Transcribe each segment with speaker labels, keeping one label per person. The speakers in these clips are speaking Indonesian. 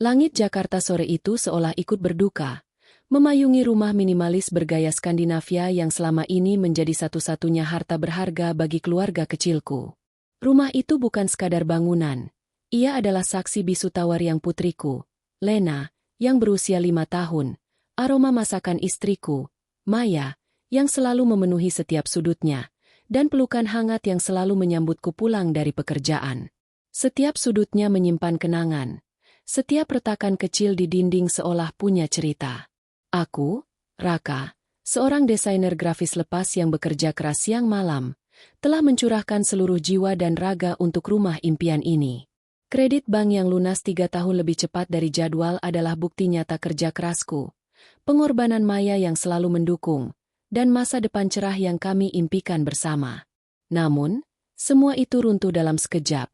Speaker 1: Langit Jakarta sore itu seolah ikut berduka, memayungi rumah minimalis bergaya Skandinavia yang selama ini menjadi satu-satunya harta berharga bagi keluarga kecilku. Rumah itu bukan sekadar bangunan. Ia adalah saksi bisu tawar yang putriku, Lena, yang berusia 5 tahun, aroma masakan istriku, Maya, yang selalu memenuhi setiap sudutnya, dan pelukan hangat yang selalu menyambutku pulang dari pekerjaan. Setiap sudutnya menyimpan kenangan. Setiap retakan kecil di dinding seolah punya cerita. Aku, Raka, seorang desainer grafis lepas yang bekerja keras siang malam, telah mencurahkan seluruh jiwa dan raga untuk rumah impian ini. Kredit bank yang lunas 3 tahun lebih cepat dari jadwal adalah bukti nyata kerja kerasku, pengorbanan Maya yang selalu mendukung, dan masa depan cerah yang kami impikan bersama. Namun, semua itu runtuh dalam sekejap,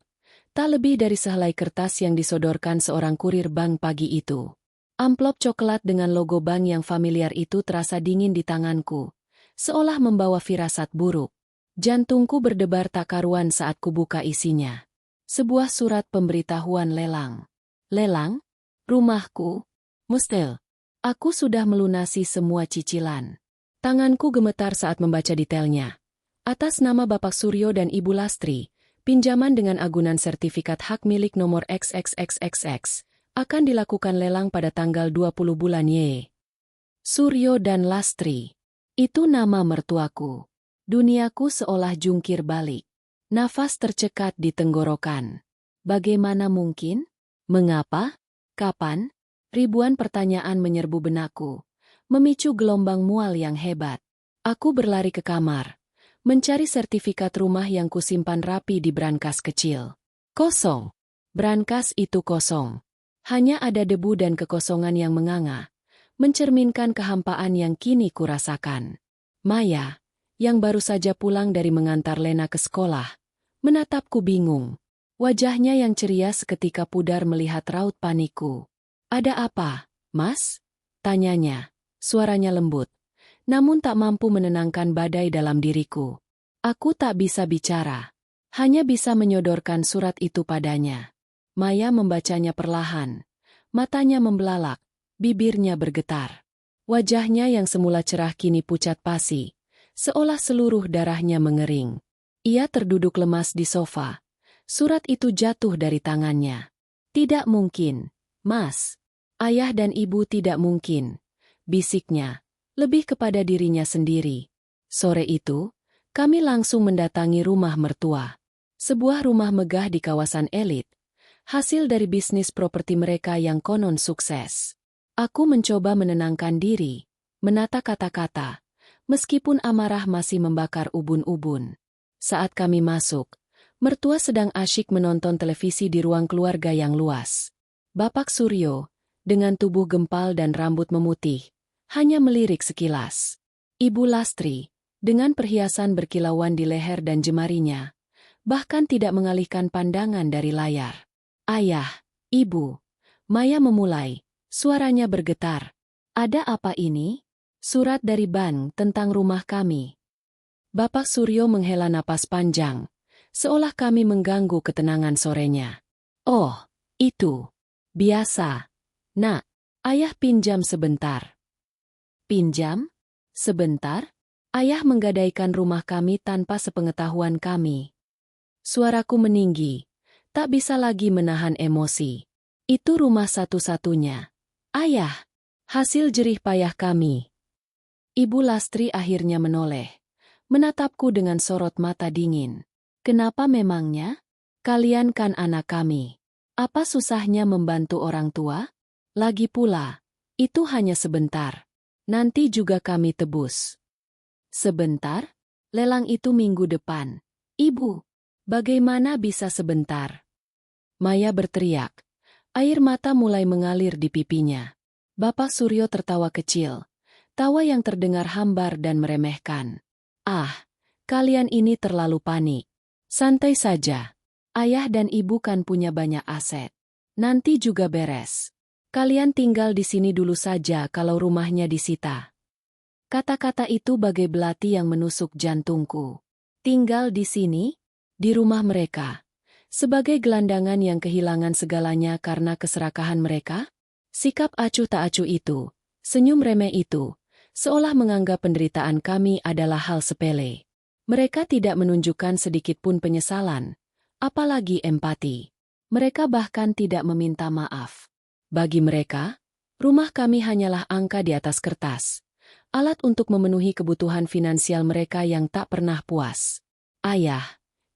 Speaker 1: tak lebih dari sehelai kertas yang disodorkan seorang kurir bank pagi itu. Amplop coklat dengan logo bank yang familiar itu terasa dingin di tanganku, seolah membawa firasat buruk. Jantungku berdebar tak karuan saat kubuka isinya. Sebuah surat pemberitahuan lelang. Lelang? Rumahku? Mustel. Aku sudah melunasi semua cicilan. Tanganku gemetar saat membaca detailnya. Atas nama Bapak Suryo dan Ibu Lastri, pinjaman dengan agunan sertifikat hak milik nomor XXXXX akan dilakukan lelang pada tanggal 20 bulan Y. Suryo dan Lastri. Itu nama mertuaku. Duniaku seolah jungkir balik. Nafas tercekat di tenggorokan. Bagaimana mungkin? Mengapa? Kapan? Ribuan pertanyaan menyerbu benakku, memicu gelombang mual yang hebat. Aku berlari ke kamar, mencari sertifikat rumah yang kusimpan rapi di brankas kecil. Kosong. Brankas itu kosong. Hanya ada debu dan kekosongan yang menganga, mencerminkan kehampaan yang kini kurasakan. Maya, yang baru saja pulang dari mengantar Lena ke sekolah, menatapku bingung. Wajahnya yang ceria seketika pudar melihat raut panikku. Ada apa, Mas? Tanyanya. Suaranya lembut, namun tak mampu menenangkan badai dalam diriku. Aku tak bisa bicara, hanya bisa menyodorkan surat itu padanya. Maya membacanya perlahan, matanya membelalak, bibirnya bergetar. Wajahnya yang semula cerah kini pucat pasi, seolah seluruh darahnya mengering. Ia terduduk lemas di sofa. Surat itu jatuh dari tangannya. Tidak mungkin, Mas. Ayah dan ibu tidak mungkin. Bisiknya, lebih kepada dirinya sendiri. Sore itu, kami langsung mendatangi rumah mertua. Sebuah rumah megah di kawasan elit, hasil dari bisnis properti mereka yang konon sukses. Aku mencoba menenangkan diri, menata kata-kata, meskipun amarah masih membakar ubun-ubun. Saat kami masuk, mertua sedang asyik menonton televisi di ruang keluarga yang luas. Bapak Suryo, dengan tubuh gempal dan rambut memutih, hanya melirik sekilas. Ibu Lastri, dengan perhiasan berkilauan di leher dan jemarinya, bahkan tidak mengalihkan pandangan dari layar. Ayah, Ibu, Maya memulai, suaranya bergetar. Ada apa ini? Surat dari bank tentang rumah kami. Bapak Suryo menghela napas panjang, seolah kami mengganggu ketenangan sorenya. Oh, itu. Biasa. Nak, ayah pinjam sebentar. Pinjam? Sebentar? Ayah menggadaikan rumah kami tanpa sepengetahuan kami. Suaraku meninggi, tak bisa lagi menahan emosi. Itu rumah satu-satunya. Ayah, hasil jerih payah kami. Ibu Lastri akhirnya menoleh, menatapku dengan sorot mata dingin. Kenapa memangnya? Kalian kan anak kami. Apa susahnya membantu orang tua? Lagi pula, itu hanya sebentar. Nanti juga kami tebus. Sebentar? Lelang itu minggu depan. Ibu, bagaimana bisa sebentar? Maya berteriak. Air mata mulai mengalir di pipinya. Bapak Suryo tertawa kecil. Tawa yang terdengar hambar dan meremehkan. Ah, kalian ini terlalu panik. Santai saja. Ayah dan ibu kan punya banyak aset. Nanti juga beres. Kalian tinggal di sini dulu saja kalau rumahnya disita. Kata-kata itu bagai belati yang menusuk jantungku. Tinggal di sini? Di rumah mereka. Sebagai gelandangan yang kehilangan segalanya karena keserakahan mereka? Sikap acuh tak acuh itu, senyum remeh itu, seolah menganggap penderitaan kami adalah hal sepele. Mereka tidak menunjukkan sedikit pun penyesalan, apalagi empati. Mereka bahkan tidak meminta maaf. Bagi mereka, rumah kami hanyalah angka di atas kertas, alat untuk memenuhi kebutuhan finansial mereka yang tak pernah puas. Ayah,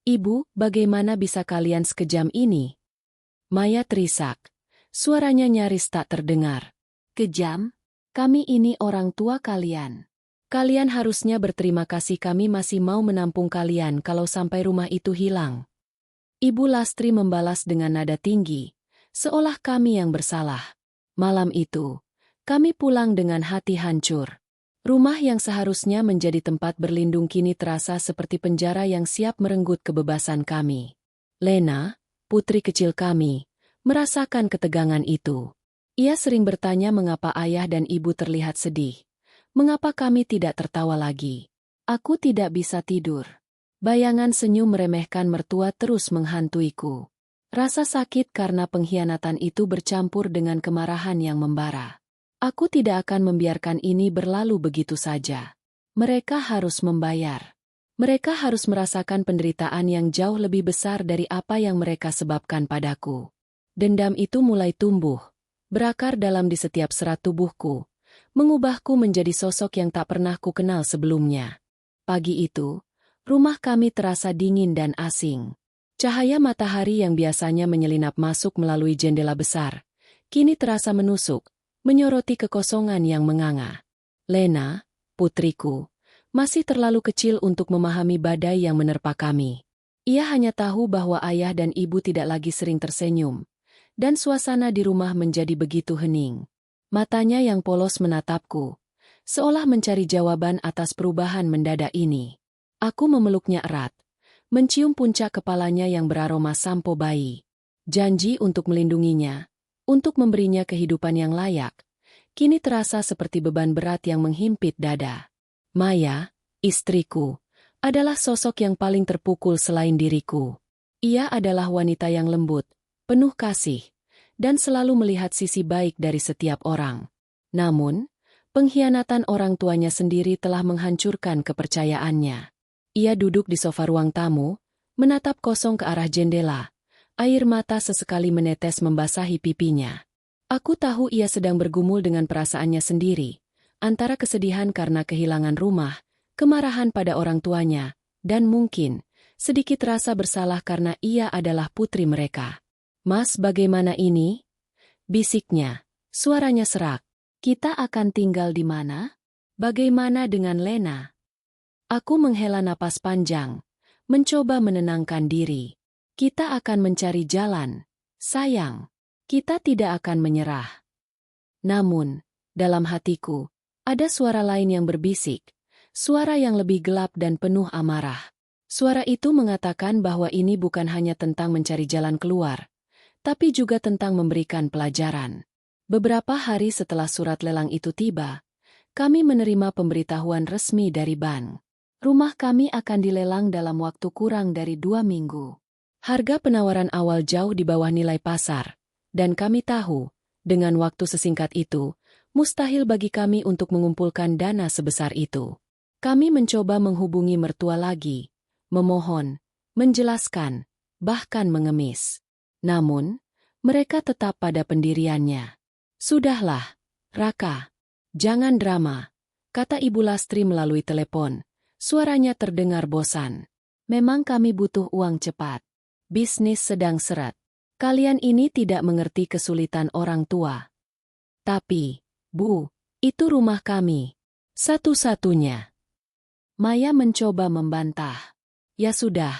Speaker 1: Ibu, bagaimana bisa kalian sekejam ini? Maya terisak. Suaranya nyaris tak terdengar. Kejam? Kami ini orang tua kalian. Kalian harusnya berterima kasih kami masih mau menampung kalian kalau sampai rumah itu hilang. Ibu Lastri membalas dengan nada tinggi, seolah kami yang bersalah. Malam itu, kami pulang dengan hati hancur. Rumah yang seharusnya menjadi tempat berlindung kini terasa seperti penjara yang siap merenggut kebebasan kami. Lena, putri kecil kami, merasakan ketegangan itu. Ia sering bertanya mengapa ayah dan ibu terlihat sedih. Mengapa kami tidak tertawa lagi? Aku tidak bisa tidur. Bayangan senyum meremehkan mertua terus menghantuiku. Rasa sakit karena pengkhianatan itu bercampur dengan kemarahan yang membara. Aku tidak akan membiarkan ini berlalu begitu saja. Mereka harus membayar. Mereka harus merasakan penderitaan yang jauh lebih besar dari apa yang mereka sebabkan padaku. Dendam itu mulai tumbuh, berakar dalam di setiap serat tubuhku, mengubahku menjadi sosok yang tak pernah ku kenal sebelumnya. Pagi itu, rumah kami terasa dingin dan asing. Cahaya matahari yang biasanya menyelinap masuk melalui jendela besar, kini terasa menusuk, menyoroti kekosongan yang menganga. Lena, putriku, masih terlalu kecil untuk memahami badai yang menerpa kami. Ia hanya tahu bahwa ayah dan ibu tidak lagi sering tersenyum, dan suasana di rumah menjadi begitu hening. Matanya yang polos menatapku, seolah mencari jawaban atas perubahan mendadak ini. Aku memeluknya erat, mencium puncak kepalanya yang beraroma sampo bayi. Janji untuk melindunginya, untuk memberinya kehidupan yang layak, kini terasa seperti beban berat yang menghimpit dada. Maya, istriku, adalah sosok yang paling terpukul selain diriku. Ia adalah wanita yang lembut, penuh kasih, dan selalu melihat sisi baik dari setiap orang. Namun, pengkhianatan orang tuanya sendiri telah menghancurkan kepercayaannya. Ia duduk di sofa ruang tamu, menatap kosong ke arah jendela, air mata sesekali menetes membasahi pipinya. Aku tahu ia sedang bergumul dengan perasaannya sendiri, antara kesedihan karena kehilangan rumah, kemarahan pada orang tuanya, dan mungkin sedikit rasa bersalah karena ia adalah putri mereka. Mas, bagaimana ini? Bisiknya, suaranya serak. Kita akan tinggal di mana? Bagaimana dengan Lena? Aku menghela napas panjang, mencoba menenangkan diri. Kita akan mencari jalan, sayang. Kita tidak akan menyerah. Namun, dalam hatiku, ada suara lain yang berbisik, suara yang lebih gelap dan penuh amarah. Suara itu mengatakan bahwa ini bukan hanya tentang mencari jalan keluar, tapi juga tentang memberikan pelajaran. Beberapa hari setelah surat lelang itu tiba, kami menerima pemberitahuan resmi dari bank. Rumah kami akan dilelang dalam waktu kurang dari 2 minggu. Harga penawaran awal jauh di bawah nilai pasar, dan kami tahu, dengan waktu sesingkat itu, mustahil bagi kami untuk mengumpulkan dana sebesar itu. Kami mencoba menghubungi mertua lagi, memohon, menjelaskan, bahkan mengemis. Namun, mereka tetap pada pendiriannya. Sudahlah, Raka. Jangan drama, kata Ibu Lastri melalui telepon. Suaranya terdengar bosan. Memang kami butuh uang cepat. Bisnis sedang seret. Kalian ini tidak mengerti kesulitan orang tua. Tapi, Bu, itu rumah kami. Satu-satunya. Maya mencoba membantah. Ya sudah,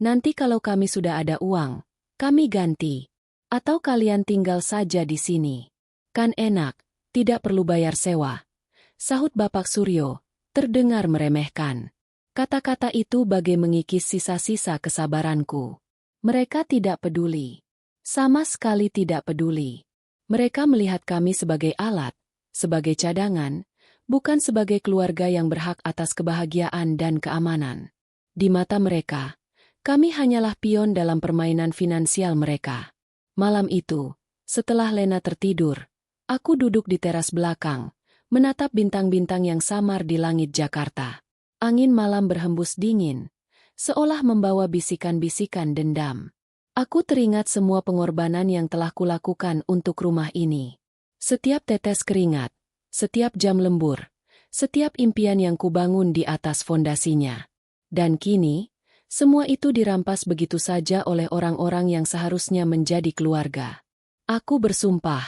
Speaker 1: nanti kalau kami sudah ada uang, kami ganti. Atau kalian tinggal saja di sini. Kan enak, tidak perlu bayar sewa. Sahut Bapak Suryo, terdengar meremehkan. Kata-kata itu bagai mengikis sisa-sisa kesabaranku. Mereka tidak peduli. Sama sekali tidak peduli. Mereka melihat kami sebagai alat, sebagai cadangan, bukan sebagai keluarga yang berhak atas kebahagiaan dan keamanan. Di mata mereka, Kami hanyalah pion dalam permainan finansial mereka. Malam itu, setelah Lena tertidur, aku duduk di teras belakang, menatap bintang-bintang yang samar di langit Jakarta. Angin malam berhembus dingin, seolah membawa bisikan-bisikan dendam. Aku teringat semua pengorbanan yang telah kulakukan untuk rumah ini. Setiap tetes keringat, setiap jam lembur, setiap impian yang kubangun di atas fondasinya. Dan kini, semua itu dirampas begitu saja oleh orang-orang yang seharusnya menjadi keluarga. Aku bersumpah,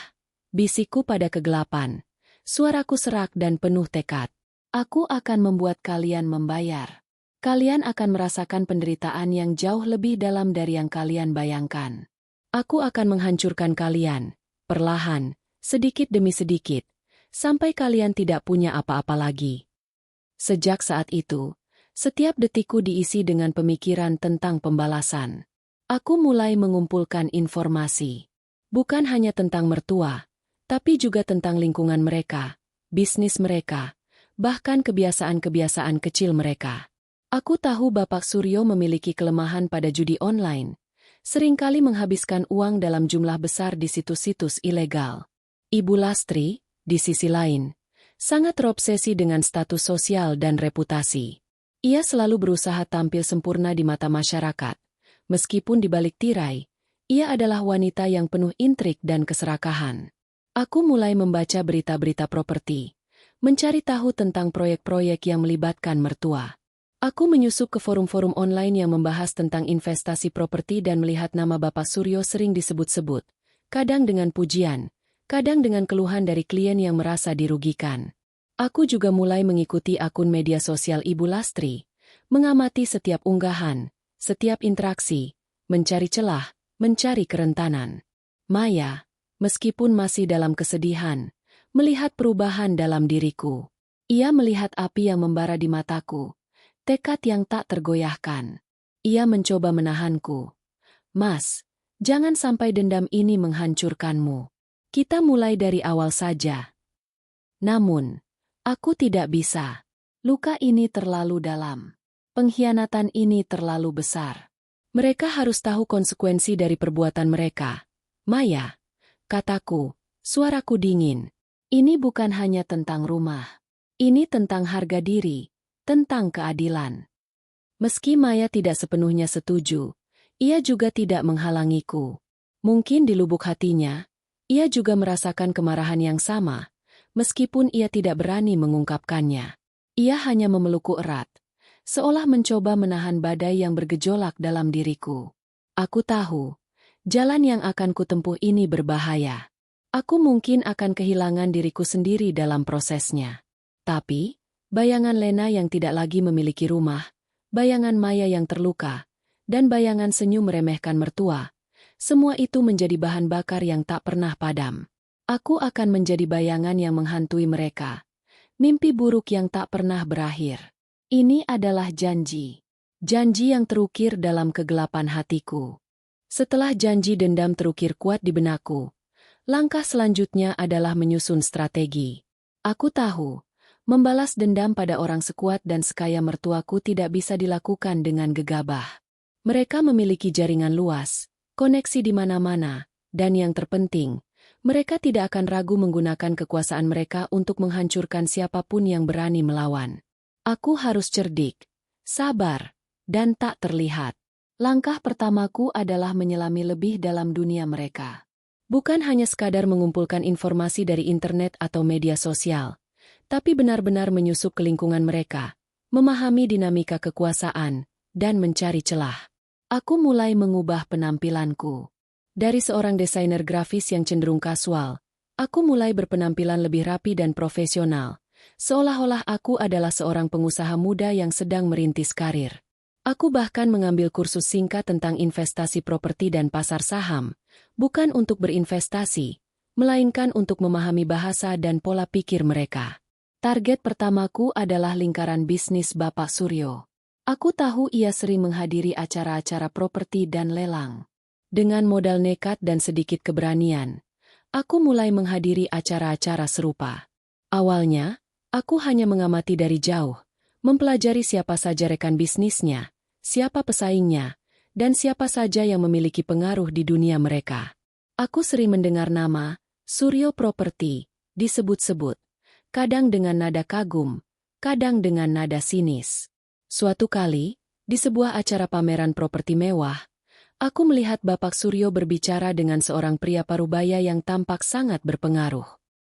Speaker 1: bisikku pada kegelapan, suaraku serak dan penuh tekad. Aku akan membuat kalian membayar. Kalian akan merasakan penderitaan yang jauh lebih dalam dari yang kalian bayangkan. Aku akan menghancurkan kalian, perlahan, sedikit demi sedikit, sampai kalian tidak punya apa-apa lagi. Sejak saat itu, setiap detikku diisi dengan pemikiran tentang pembalasan. Aku mulai mengumpulkan informasi. Bukan hanya tentang mertua, tapi juga tentang lingkungan mereka, bisnis mereka, bahkan kebiasaan-kebiasaan kecil mereka. Aku tahu Bapak Suryo memiliki kelemahan pada judi online, seringkali menghabiskan uang dalam jumlah besar di situs-situs ilegal. Ibu Lastri, di sisi lain, sangat terobsesi dengan status sosial dan reputasi. Ia selalu berusaha tampil sempurna di mata masyarakat. Meskipun di balik tirai, ia adalah wanita yang penuh intrik dan keserakahan. Aku mulai membaca berita-berita properti, mencari tahu tentang proyek-proyek yang melibatkan mertua. Aku menyusup ke forum-forum online yang membahas tentang investasi properti dan melihat nama Bapak Suryo sering disebut-sebut, kadang dengan pujian, kadang dengan keluhan dari klien yang merasa dirugikan. Aku juga mulai mengikuti akun media sosial Ibu Lastri, mengamati setiap unggahan, setiap interaksi, mencari celah, mencari kerentanan. Maya, meskipun masih dalam kesedihan, melihat perubahan dalam diriku. Ia melihat api yang membara di mataku, tekad yang tak tergoyahkan. Ia mencoba menahanku. Mas, jangan sampai dendam ini menghancurkanmu. Kita mulai dari awal saja. Namun, aku tidak bisa. Luka ini terlalu dalam. Pengkhianatan ini terlalu besar. Mereka harus tahu konsekuensi dari perbuatan mereka. Maya, kataku, suaraku dingin. Ini bukan hanya tentang rumah. Ini tentang harga diri, tentang keadilan. Meski Maya tidak sepenuhnya setuju, ia juga tidak menghalangiku. Mungkin di lubuk hatinya, ia juga merasakan kemarahan yang sama. Meskipun ia tidak berani mengungkapkannya, ia hanya memelukku erat, seolah mencoba menahan badai yang bergejolak dalam diriku. Aku tahu, jalan yang akan kutempuh ini berbahaya. Aku mungkin akan kehilangan diriku sendiri dalam prosesnya. Tapi, bayangan Lena yang tidak lagi memiliki rumah, bayangan Maya yang terluka, dan bayangan senyum meremehkan mertua, semua itu menjadi bahan bakar yang tak pernah padam. Aku akan menjadi bayangan yang menghantui mereka. Mimpi buruk yang tak pernah berakhir. Ini adalah janji. Janji yang terukir dalam kegelapan hatiku. Setelah janji dendam terukir kuat di benakku, langkah selanjutnya adalah menyusun strategi. Aku tahu, membalas dendam pada orang sekuat dan sekaya mertuaku tidak bisa dilakukan dengan gegabah. Mereka memiliki jaringan luas, koneksi di mana-mana, dan yang terpenting, mereka tidak akan ragu menggunakan kekuasaan mereka untuk menghancurkan siapapun yang berani melawan. Aku harus cerdik, sabar, dan tak terlihat. Langkah pertamaku adalah menyelami lebih dalam dunia mereka. Bukan hanya sekadar mengumpulkan informasi dari internet atau media sosial, tapi benar-benar menyusup ke lingkungan mereka, memahami dinamika kekuasaan, dan mencari celah. Aku mulai mengubah penampilanku. Dari seorang desainer grafis yang cenderung kasual, aku mulai berpenampilan lebih rapi dan profesional, seolah-olah aku adalah seorang pengusaha muda yang sedang merintis karir. Aku bahkan mengambil kursus singkat tentang investasi properti dan pasar saham, bukan untuk berinvestasi, melainkan untuk memahami bahasa dan pola pikir mereka. Target pertamaku adalah lingkaran bisnis Bapak Suryo. Aku tahu ia sering menghadiri acara-acara properti dan lelang. Dengan modal nekat dan sedikit keberanian, aku mulai menghadiri acara-acara serupa. Awalnya, aku hanya mengamati dari jauh, mempelajari siapa saja rekan bisnisnya, siapa pesaingnya, dan siapa saja yang memiliki pengaruh di dunia mereka. Aku sering mendengar nama Suryo Property disebut-sebut, kadang dengan nada kagum, kadang dengan nada sinis. Suatu kali, di sebuah acara pameran properti mewah, aku melihat Bapak Suryo berbicara dengan seorang pria parubaya yang tampak sangat berpengaruh.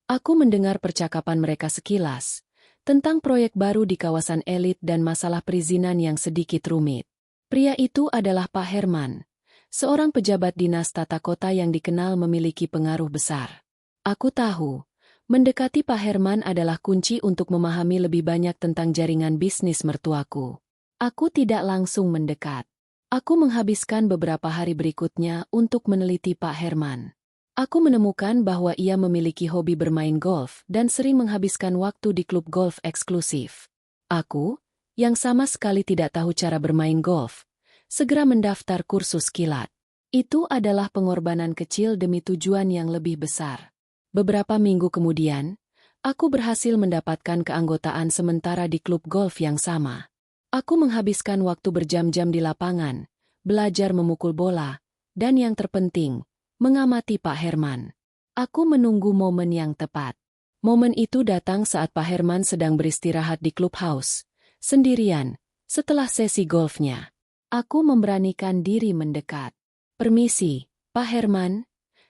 Speaker 1: Aku mendengar percakapan mereka sekilas tentang proyek baru di kawasan elit dan masalah perizinan yang sedikit rumit. Pria itu adalah Pak Herman, seorang pejabat dinas tata kota yang dikenal memiliki pengaruh besar. Aku tahu, mendekati Pak Herman adalah kunci untuk memahami lebih banyak tentang jaringan bisnis mertuaku. Aku tidak langsung mendekat. Aku menghabiskan beberapa hari berikutnya untuk meneliti Pak Herman. Aku menemukan bahwa ia memiliki hobi bermain golf dan sering menghabiskan waktu di klub golf eksklusif. Aku, yang sama sekali tidak tahu cara bermain golf, segera mendaftar kursus kilat. Itu adalah pengorbanan kecil demi tujuan yang lebih besar. Beberapa minggu kemudian, aku berhasil mendapatkan keanggotaan sementara di klub golf yang sama. Aku menghabiskan waktu berjam-jam di lapangan, belajar memukul bola, dan yang terpenting, mengamati Pak Herman. Aku menunggu momen yang tepat. Momen itu datang saat Pak Herman sedang beristirahat di clubhouse, sendirian, setelah sesi golfnya. Aku memberanikan diri mendekat. "Permisi, Pak Herman,"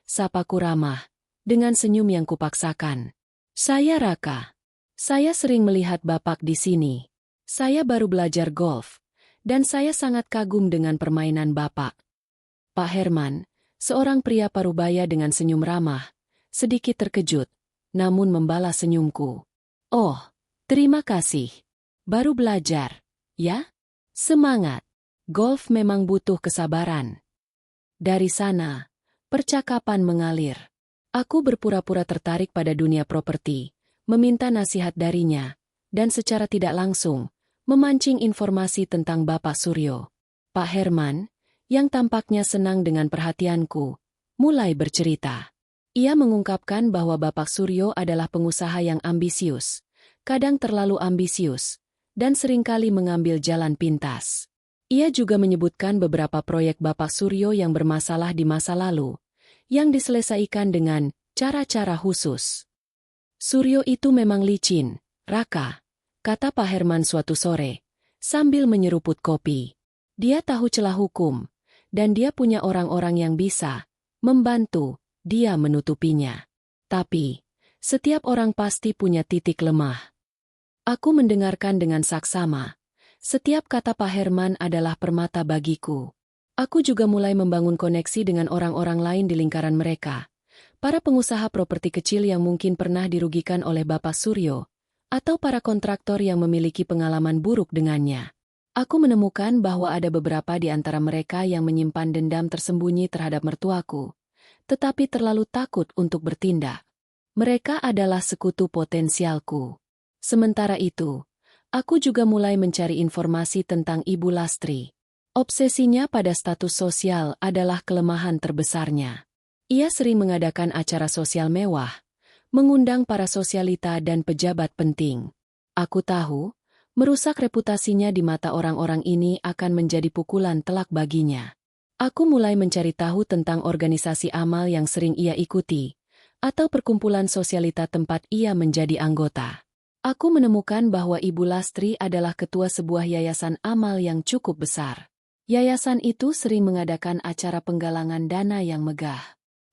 Speaker 1: sapaku ramah, dengan senyum yang kupaksakan. "Saya Raka. Saya sering melihat Bapak di sini. Saya baru belajar golf, dan saya sangat kagum dengan permainan Bapak." Pak Herman, seorang pria parubaya dengan senyum ramah, sedikit terkejut, namun membalas senyumku. "Oh, terima kasih. Baru belajar, ya? Semangat. Golf memang butuh kesabaran." Dari sana, percakapan mengalir. Aku berpura-pura tertarik pada dunia properti, meminta nasihat darinya, dan secara tidak langsung, memancing informasi tentang Bapak Suryo. Pak Herman, yang tampaknya senang dengan perhatianku, mulai bercerita. Ia mengungkapkan bahwa Bapak Suryo adalah pengusaha yang ambisius, kadang terlalu ambisius, dan seringkali mengambil jalan pintas. Ia juga menyebutkan beberapa proyek Bapak Suryo yang bermasalah di masa lalu, yang diselesaikan dengan cara-cara khusus. "Suryo itu memang licin, Raka," kata Pak Herman suatu sore, sambil menyeruput kopi. "Dia tahu celah hukum, dan dia punya orang-orang yang bisa membantu dia menutupinya. Tapi, setiap orang pasti punya titik lemah." Aku mendengarkan dengan saksama. Setiap kata Pak Herman adalah permata bagiku. Aku juga mulai membangun koneksi dengan orang-orang lain di lingkaran mereka. Para pengusaha properti kecil yang mungkin pernah dirugikan oleh Bapak Suryo, atau para kontraktor yang memiliki pengalaman buruk dengannya. Aku menemukan bahwa ada beberapa di antara mereka yang menyimpan dendam tersembunyi terhadap mertuaku, tetapi terlalu takut untuk bertindak. Mereka adalah sekutu potensialku. Sementara itu, aku juga mulai mencari informasi tentang Ibu Lastri. Obsesinya pada status sosial adalah kelemahan terbesarnya. Ia sering mengadakan acara sosial mewah, mengundang para sosialita dan pejabat penting. Aku tahu, merusak reputasinya di mata orang-orang ini akan menjadi pukulan telak baginya. Aku mulai mencari tahu tentang organisasi amal yang sering ia ikuti, atau perkumpulan sosialita tempat ia menjadi anggota. Aku menemukan bahwa Ibu Lastri adalah ketua sebuah yayasan amal yang cukup besar. Yayasan itu sering mengadakan acara penggalangan dana yang megah.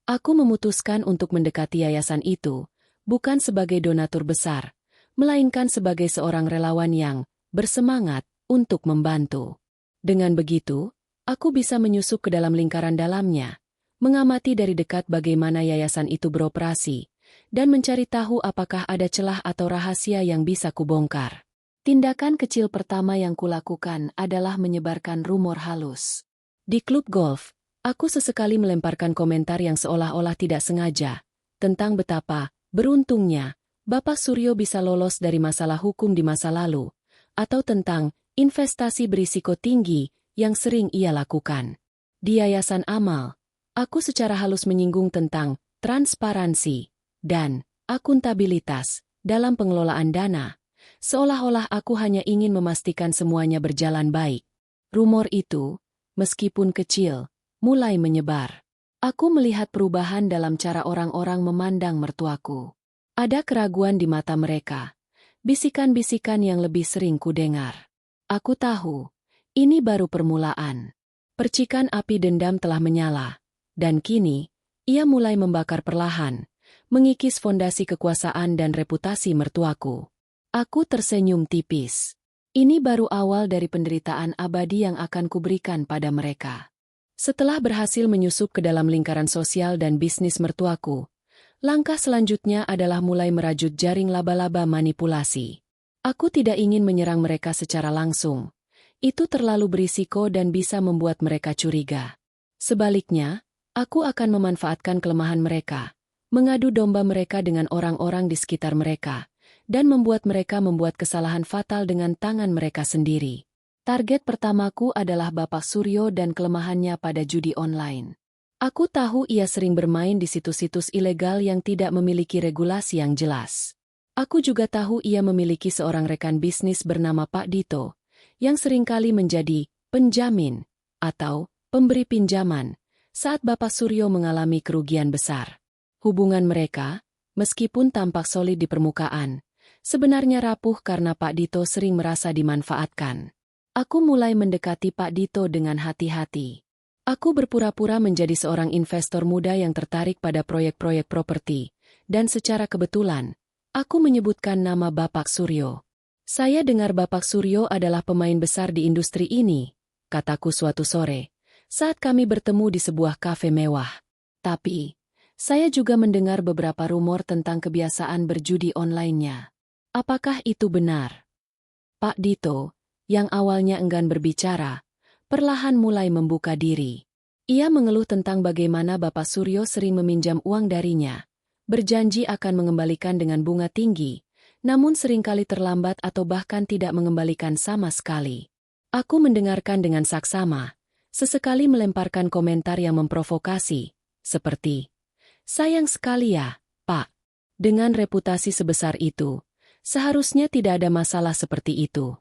Speaker 1: Aku memutuskan untuk mendekati yayasan itu, bukan sebagai donatur besar, melainkan sebagai seorang relawan yang bersemangat untuk membantu. Dengan begitu, aku bisa menyusup ke dalam lingkaran dalamnya, mengamati dari dekat bagaimana yayasan itu beroperasi, dan mencari tahu apakah ada celah atau rahasia yang bisa kubongkar. Tindakan kecil pertama yang kulakukan adalah menyebarkan rumor halus. Di klub golf, aku sesekali melemparkan komentar yang seolah-olah tidak sengaja, tentang betapa beruntungnya Bapak Suryo bisa lolos dari masalah hukum di masa lalu, atau tentang investasi berisiko tinggi yang sering ia lakukan. Di Yayasan Amal, aku secara halus menyinggung tentang transparansi dan akuntabilitas dalam pengelolaan dana, seolah-olah aku hanya ingin memastikan semuanya berjalan baik. Rumor itu, meskipun kecil, mulai menyebar. Aku melihat perubahan dalam cara orang-orang memandang mertuaku. Ada keraguan di mata mereka, bisikan-bisikan yang lebih sering kudengar. Aku tahu, ini baru permulaan. Percikan api dendam telah menyala, dan kini, ia mulai membakar perlahan, mengikis fondasi kekuasaan dan reputasi mertuaku. Aku tersenyum tipis. Ini baru awal dari penderitaan abadi yang akan kuberikan pada mereka. Setelah berhasil menyusup ke dalam lingkaran sosial dan bisnis mertuaku, langkah selanjutnya adalah mulai merajut jaring laba-laba manipulasi. Aku tidak ingin menyerang mereka secara langsung. Itu terlalu berisiko dan bisa membuat mereka curiga. Sebaliknya, aku akan memanfaatkan kelemahan mereka, mengadu domba mereka dengan orang-orang di sekitar mereka, dan membuat mereka membuat kesalahan fatal dengan tangan mereka sendiri. Target pertamaku adalah Bapak Suryo dan kelemahannya pada judi online. Aku tahu ia sering bermain di situs-situs ilegal yang tidak memiliki regulasi yang jelas. Aku juga tahu ia memiliki seorang rekan bisnis bernama Pak Dito, yang seringkali menjadi penjamin atau pemberi pinjaman saat Bapak Suryo mengalami kerugian besar. Hubungan mereka, meskipun tampak solid di permukaan, sebenarnya rapuh karena Pak Dito sering merasa dimanfaatkan. Aku mulai mendekati Pak Dito dengan hati-hati. Aku berpura-pura menjadi seorang investor muda yang tertarik pada proyek-proyek properti, dan secara kebetulan, aku menyebutkan nama Bapak Suryo. Saya dengar Bapak Suryo adalah pemain besar di industri ini, kataku suatu sore, saat kami bertemu di sebuah kafe mewah. Tapi, saya juga mendengar beberapa rumor tentang kebiasaan berjudi online-nya. Apakah itu benar? Pak Dito, yang awalnya enggan berbicara, perlahan mulai membuka diri. Ia mengeluh tentang bagaimana Bapak Suryo sering meminjam uang darinya, berjanji akan mengembalikan dengan bunga tinggi, namun seringkali terlambat atau bahkan tidak mengembalikan sama sekali. Aku mendengarkan dengan saksama, sesekali melemparkan komentar yang memprovokasi, seperti, "Sayang sekali ya, Pak. Dengan reputasi sebesar itu, seharusnya tidak ada masalah seperti itu."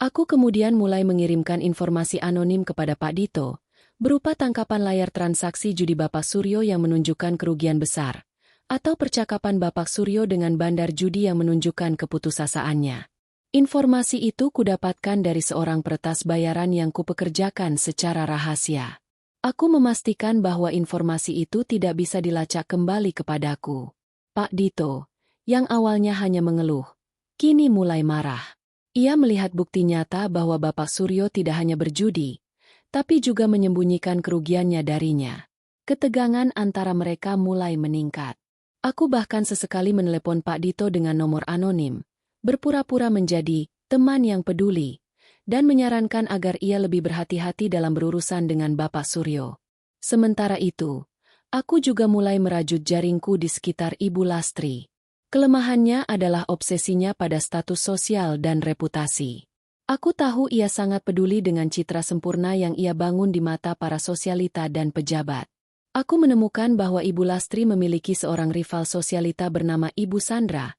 Speaker 1: Aku kemudian mulai mengirimkan informasi anonim kepada Pak Dito, berupa tangkapan layar transaksi judi Bapak Suryo yang menunjukkan kerugian besar, atau percakapan Bapak Suryo dengan bandar judi yang menunjukkan keputusasaannya. Informasi itu kudapatkan dari seorang peretas bayaran yang kupekerjakan secara rahasia. Aku memastikan bahwa informasi itu tidak bisa dilacak kembali kepadaku. Pak Dito, yang awalnya hanya mengeluh, kini mulai marah. Ia melihat bukti nyata bahwa Bapak Suryo tidak hanya berjudi, tapi juga menyembunyikan kerugiannya darinya. Ketegangan antara mereka mulai meningkat. Aku bahkan sesekali menelepon Pak Dito dengan nomor anonim, berpura-pura menjadi teman yang peduli, dan menyarankan agar ia lebih berhati-hati dalam berurusan dengan Bapak Suryo. Sementara itu, aku juga mulai merajut jaringku di sekitar Ibu Lastri. Kelemahannya adalah obsesinya pada status sosial dan reputasi. Aku tahu ia sangat peduli dengan citra sempurna yang ia bangun di mata para sosialita dan pejabat. Aku menemukan bahwa Ibu Lastri memiliki seorang rival sosialita bernama Ibu Sandra,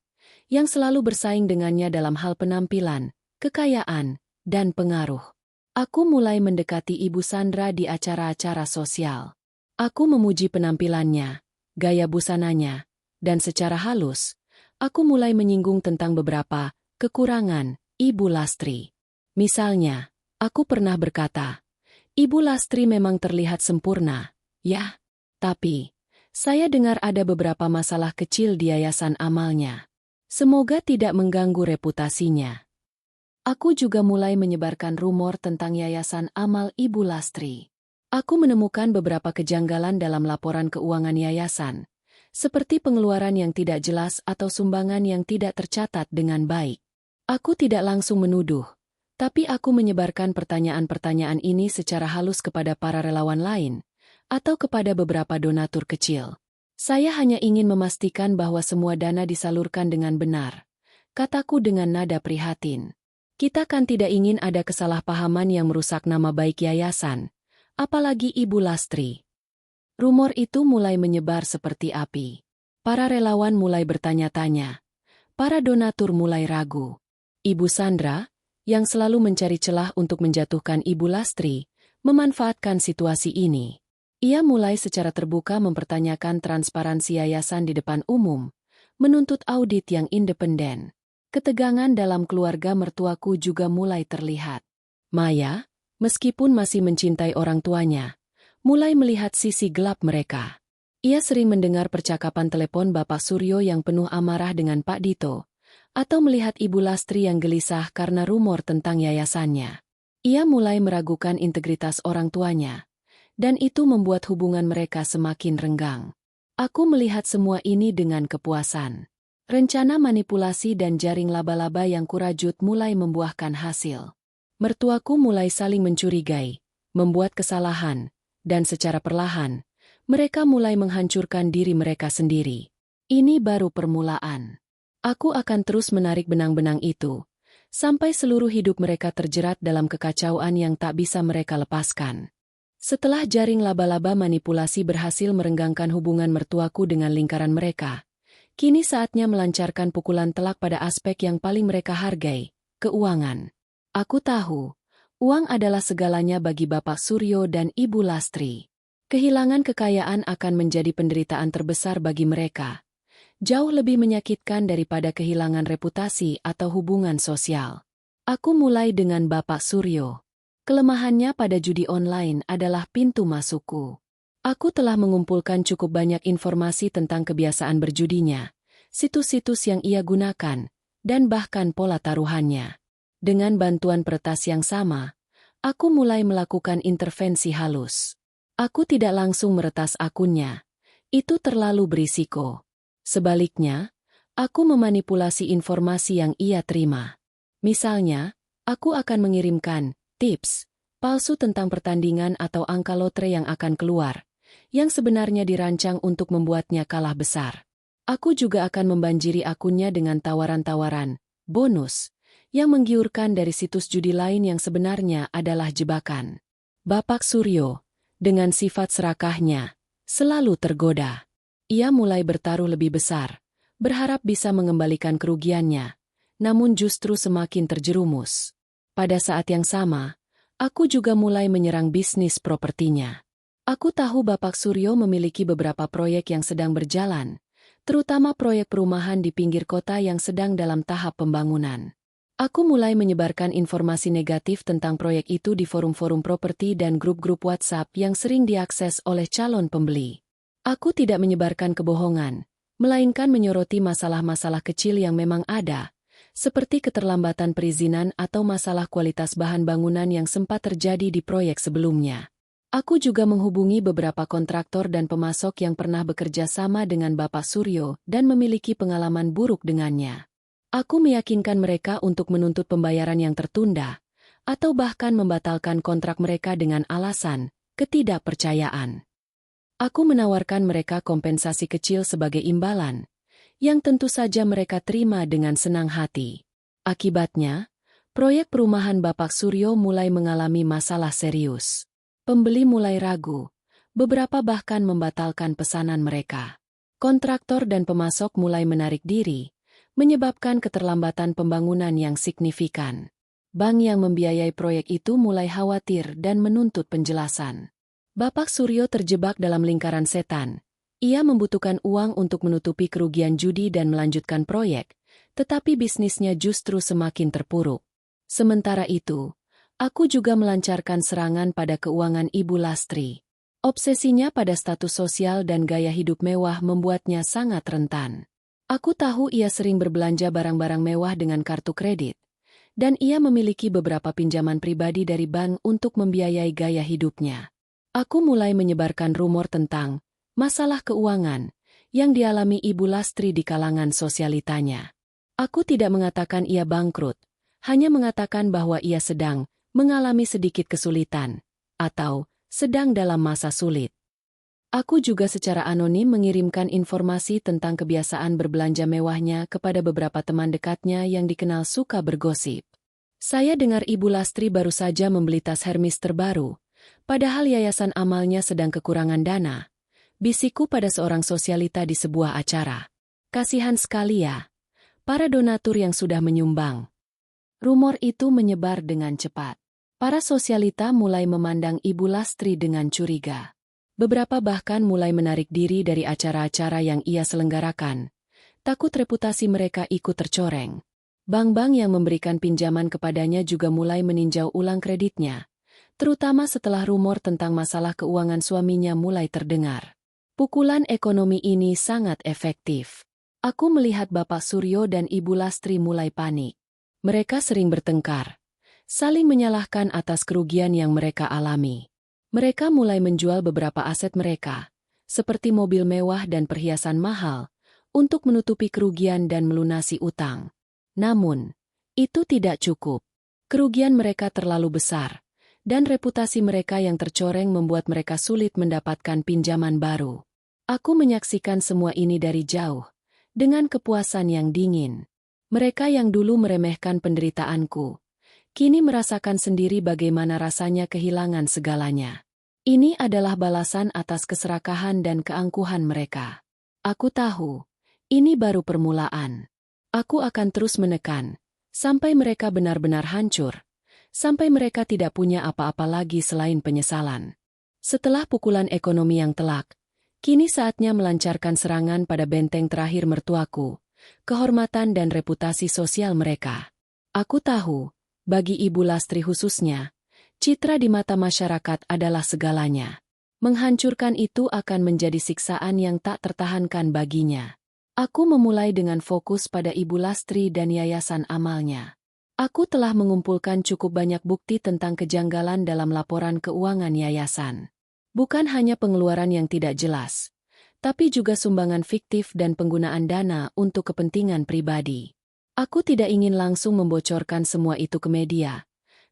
Speaker 1: yang selalu bersaing dengannya dalam hal penampilan, kekayaan, dan pengaruh. Aku mulai mendekati Ibu Sandra di acara-acara sosial. Aku memuji penampilannya, gaya busananya, dan secara halus, aku mulai menyinggung tentang beberapa kekurangan Ibu Lastri. Misalnya, aku pernah berkata, "Ibu Lastri memang terlihat sempurna, ya, tapi saya dengar ada beberapa masalah kecil di yayasan amalnya. Semoga tidak mengganggu reputasinya." Aku juga mulai menyebarkan rumor tentang yayasan amal Ibu Lastri. Aku menemukan beberapa kejanggalan dalam laporan keuangan yayasan, seperti pengeluaran yang tidak jelas atau sumbangan yang tidak tercatat dengan baik. Aku tidak langsung menuduh, tapi aku menyebarkan pertanyaan-pertanyaan ini secara halus kepada para relawan lain, atau kepada beberapa donatur kecil. Saya hanya ingin memastikan bahwa semua dana disalurkan dengan benar, kataku dengan nada prihatin. Kita kan tidak ingin ada kesalahpahaman yang merusak nama baik yayasan, apalagi Ibu Lastri. Rumor itu mulai menyebar seperti api. Para relawan mulai bertanya-tanya. Para donatur mulai ragu. Ibu Sandra, yang selalu mencari celah untuk menjatuhkan Ibu Lastri, memanfaatkan situasi ini. Ia mulai secara terbuka mempertanyakan transparansi yayasan di depan umum, menuntut audit yang independen. Ketegangan dalam keluarga mertuaku juga mulai terlihat. Maya, meskipun masih mencintai orang tuanya, mulai melihat sisi gelap mereka. Ia sering mendengar percakapan telepon Bapak Suryo yang penuh amarah dengan Pak Dito, atau melihat Ibu Lastri yang gelisah karena rumor tentang yayasannya. Ia mulai meragukan integritas orang tuanya, dan itu membuat hubungan mereka semakin renggang. Aku melihat semua ini dengan kepuasan. Rencana manipulasi dan jaring laba-laba yang kurajut mulai membuahkan hasil. Mertuaku mulai saling mencurigai, membuat kesalahan, dan secara perlahan, mereka mulai menghancurkan diri mereka sendiri. Ini baru permulaan. Aku akan terus menarik benang-benang itu, sampai seluruh hidup mereka terjerat dalam kekacauan yang tak bisa mereka lepaskan. Setelah jaring laba-laba manipulasi berhasil merenggangkan hubungan mertuaku dengan lingkaran mereka, kini saatnya melancarkan pukulan telak pada aspek yang paling mereka hargai, keuangan. Aku tahu, uang adalah segalanya bagi Bapak Suryo dan Ibu Lastri. Kehilangan kekayaan akan menjadi penderitaan terbesar bagi mereka. Jauh lebih menyakitkan daripada kehilangan reputasi atau hubungan sosial. Aku mulai dengan Bapak Suryo. Kelemahannya pada judi online adalah pintu masukku. Aku telah mengumpulkan cukup banyak informasi tentang kebiasaan berjudinya, situs-situs yang ia gunakan, dan bahkan pola taruhannya. Dengan bantuan peretas yang sama, aku mulai melakukan intervensi halus. Aku tidak langsung meretas akunnya. Itu terlalu berisiko. Sebaliknya, aku memanipulasi informasi yang ia terima. Misalnya, aku akan mengirimkan tips palsu tentang pertandingan atau angka lotre yang akan keluar, yang sebenarnya dirancang untuk membuatnya kalah besar. Aku juga akan membanjiri akunnya dengan tawaran-tawaran bonus yang menggiurkan dari situs judi lain yang sebenarnya adalah jebakan. Bapak Suryo, dengan sifat serakahnya, selalu tergoda. Ia mulai bertaruh lebih besar, berharap bisa mengembalikan kerugiannya, namun justru semakin terjerumus. Pada saat yang sama, aku juga mulai menyerang bisnis propertinya. Aku tahu Bapak Suryo memiliki beberapa proyek yang sedang berjalan, terutama proyek perumahan di pinggir kota yang sedang dalam tahap pembangunan. Aku mulai menyebarkan informasi negatif tentang proyek itu di forum-forum properti dan grup-grup WhatsApp yang sering diakses oleh calon pembeli. Aku tidak menyebarkan kebohongan, melainkan menyoroti masalah-masalah kecil yang memang ada, seperti keterlambatan perizinan atau masalah kualitas bahan bangunan yang sempat terjadi di proyek sebelumnya. Aku juga menghubungi beberapa kontraktor dan pemasok yang pernah bekerja sama dengan Bapak Suryo dan memiliki pengalaman buruk dengannya. Aku meyakinkan mereka untuk menuntut pembayaran yang tertunda, atau bahkan membatalkan kontrak mereka dengan alasan ketidakpercayaan. Aku menawarkan mereka kompensasi kecil sebagai imbalan, yang tentu saja mereka terima dengan senang hati. Akibatnya, proyek perumahan Bapak Suryo mulai mengalami masalah serius. Pembeli mulai ragu, beberapa bahkan membatalkan pesanan mereka. Kontraktor dan pemasok mulai menarik diri, menyebabkan keterlambatan pembangunan yang signifikan. Bank yang membiayai proyek itu mulai khawatir dan menuntut penjelasan. Bapak Suryo terjebak dalam lingkaran setan. Ia membutuhkan uang untuk menutupi kerugian judi dan melanjutkan proyek, tetapi bisnisnya justru semakin terpuruk. Sementara itu, aku juga melancarkan serangan pada keuangan Ibu Lastri. Obsesinya pada status sosial dan gaya hidup mewah membuatnya sangat rentan. Aku tahu ia sering berbelanja barang-barang mewah dengan kartu kredit, dan ia memiliki beberapa pinjaman pribadi dari bank untuk membiayai gaya hidupnya. Aku mulai menyebarkan rumor tentang masalah keuangan yang dialami Ibu Lastri di kalangan sosialitanya. Aku tidak mengatakan ia bangkrut, hanya mengatakan bahwa ia sedang mengalami sedikit kesulitan, atau sedang dalam masa sulit. Aku juga secara anonim mengirimkan informasi tentang kebiasaan berbelanja mewahnya kepada beberapa teman dekatnya yang dikenal suka bergosip. Saya dengar Ibu Lastri baru saja membeli tas Hermes terbaru, padahal yayasan amalnya sedang kekurangan dana. Bisikku pada seorang sosialita di sebuah acara. Kasihan sekali ya, para donatur yang sudah menyumbang. Rumor itu menyebar dengan cepat. Para sosialita mulai memandang Ibu Lastri dengan curiga. Beberapa bahkan mulai menarik diri dari acara-acara yang ia selenggarakan. Takut reputasi mereka ikut tercoreng. Bank-bank yang memberikan pinjaman kepadanya juga mulai meninjau ulang kreditnya, terutama setelah rumor tentang masalah keuangan suaminya mulai terdengar. Pukulan ekonomi ini sangat efektif. Aku melihat Bapak Suryo dan Ibu Lastri mulai panik. Mereka sering bertengkar, saling menyalahkan atas kerugian yang mereka alami. Mereka mulai menjual beberapa aset mereka, seperti mobil mewah dan perhiasan mahal, untuk menutupi kerugian dan melunasi utang. Namun, itu tidak cukup. Kerugian mereka terlalu besar, dan reputasi mereka yang tercoreng membuat mereka sulit mendapatkan pinjaman baru. Aku menyaksikan semua ini dari jauh, dengan kepuasan yang dingin. Mereka yang dulu meremehkan penderitaanku, kini merasakan sendiri bagaimana rasanya kehilangan segalanya. Ini adalah balasan atas keserakahan dan keangkuhan mereka. Aku tahu, ini baru permulaan. Aku akan terus menekan, sampai mereka benar-benar hancur, sampai mereka tidak punya apa-apa lagi selain penyesalan. Setelah pukulan ekonomi yang telak, kini saatnya melancarkan serangan pada benteng terakhir mertuaku, kehormatan dan reputasi sosial mereka. Aku tahu, bagi Ibu Lastri khususnya, citra di mata masyarakat adalah segalanya. Menghancurkan itu akan menjadi siksaan yang tak tertahankan baginya. Aku memulai dengan fokus pada Ibu Lastri dan yayasan amalnya. Aku telah mengumpulkan cukup banyak bukti tentang kejanggalan dalam laporan keuangan yayasan. Bukan hanya pengeluaran yang tidak jelas, tapi juga sumbangan fiktif dan penggunaan dana untuk kepentingan pribadi. Aku tidak ingin langsung membocorkan semua itu ke media,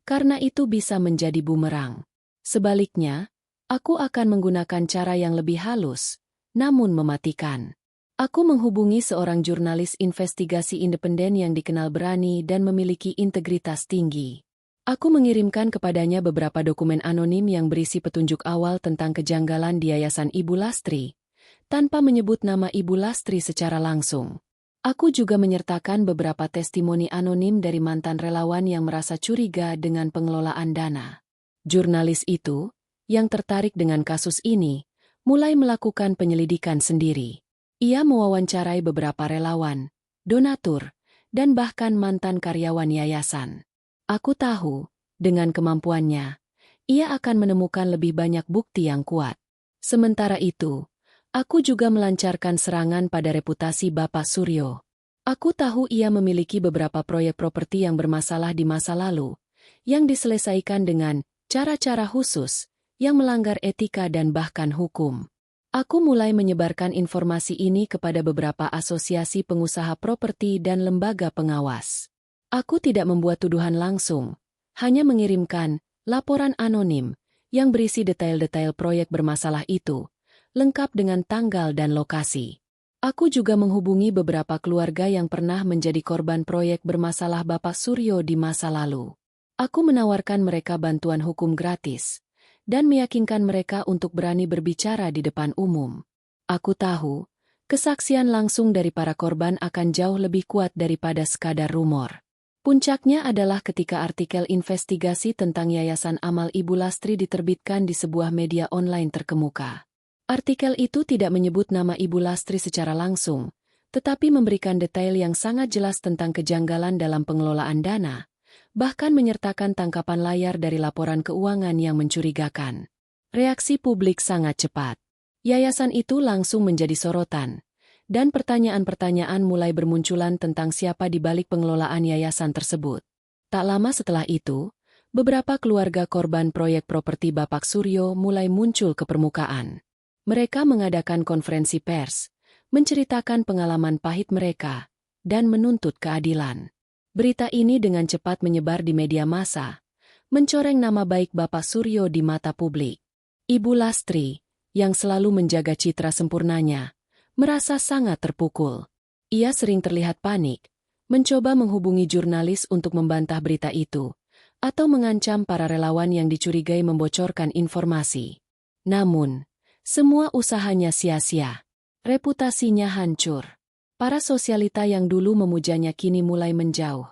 Speaker 1: karena itu bisa menjadi bumerang. Sebaliknya, aku akan menggunakan cara yang lebih halus, namun mematikan. Aku menghubungi seorang jurnalis investigasi independen yang dikenal berani dan memiliki integritas tinggi. Aku mengirimkan kepadanya beberapa dokumen anonim yang berisi petunjuk awal tentang kejanggalan di Yayasan Ibu Lastri, tanpa menyebut nama Ibu Lastri secara langsung. Aku juga menyertakan beberapa testimoni anonim dari mantan relawan yang merasa curiga dengan pengelolaan dana. Jurnalis itu, yang tertarik dengan kasus ini, mulai melakukan penyelidikan sendiri. Ia mewawancarai beberapa relawan, donatur, dan bahkan mantan karyawan yayasan. Aku tahu, dengan kemampuannya, ia akan menemukan lebih banyak bukti yang kuat. Sementara itu, aku juga melancarkan serangan pada reputasi Bapak Suryo. Aku tahu ia memiliki beberapa proyek properti yang bermasalah di masa lalu, yang diselesaikan dengan cara-cara khusus, yang melanggar etika dan bahkan hukum. Aku mulai menyebarkan informasi ini kepada beberapa asosiasi pengusaha properti dan lembaga pengawas. Aku tidak membuat tuduhan langsung, hanya mengirimkan laporan anonim yang berisi detail-detail proyek bermasalah itu, lengkap dengan tanggal dan lokasi. Aku juga menghubungi beberapa keluarga yang pernah menjadi korban proyek bermasalah Bapak Suryo di masa lalu. Aku menawarkan mereka bantuan hukum gratis, dan meyakinkan mereka untuk berani berbicara di depan umum. Aku tahu, kesaksian langsung dari para korban akan jauh lebih kuat daripada sekadar rumor. Puncaknya adalah ketika artikel investigasi tentang Yayasan Amal Ibu Lastri diterbitkan di sebuah media online terkemuka. Artikel itu tidak menyebut nama Ibu Lastri secara langsung, tetapi memberikan detail yang sangat jelas tentang kejanggalan dalam pengelolaan dana, bahkan menyertakan tangkapan layar dari laporan keuangan yang mencurigakan. Reaksi publik sangat cepat. Yayasan itu langsung menjadi sorotan, dan pertanyaan-pertanyaan mulai bermunculan tentang siapa di balik pengelolaan yayasan tersebut. Tak lama setelah itu, beberapa keluarga korban proyek properti Bapak Suryo mulai muncul ke permukaan. Mereka mengadakan konferensi pers, menceritakan pengalaman pahit mereka, dan menuntut keadilan. Berita ini dengan cepat menyebar di media massa, mencoreng nama baik Bapak Suryo di mata publik. Ibu Lastri, yang selalu menjaga citra sempurnanya, merasa sangat terpukul. Ia sering terlihat panik, mencoba menghubungi jurnalis untuk membantah berita itu, atau mengancam para relawan yang dicurigai membocorkan informasi. Namun, semua usahanya sia-sia. Reputasinya hancur. Para sosialita yang dulu memujanya kini mulai menjauh,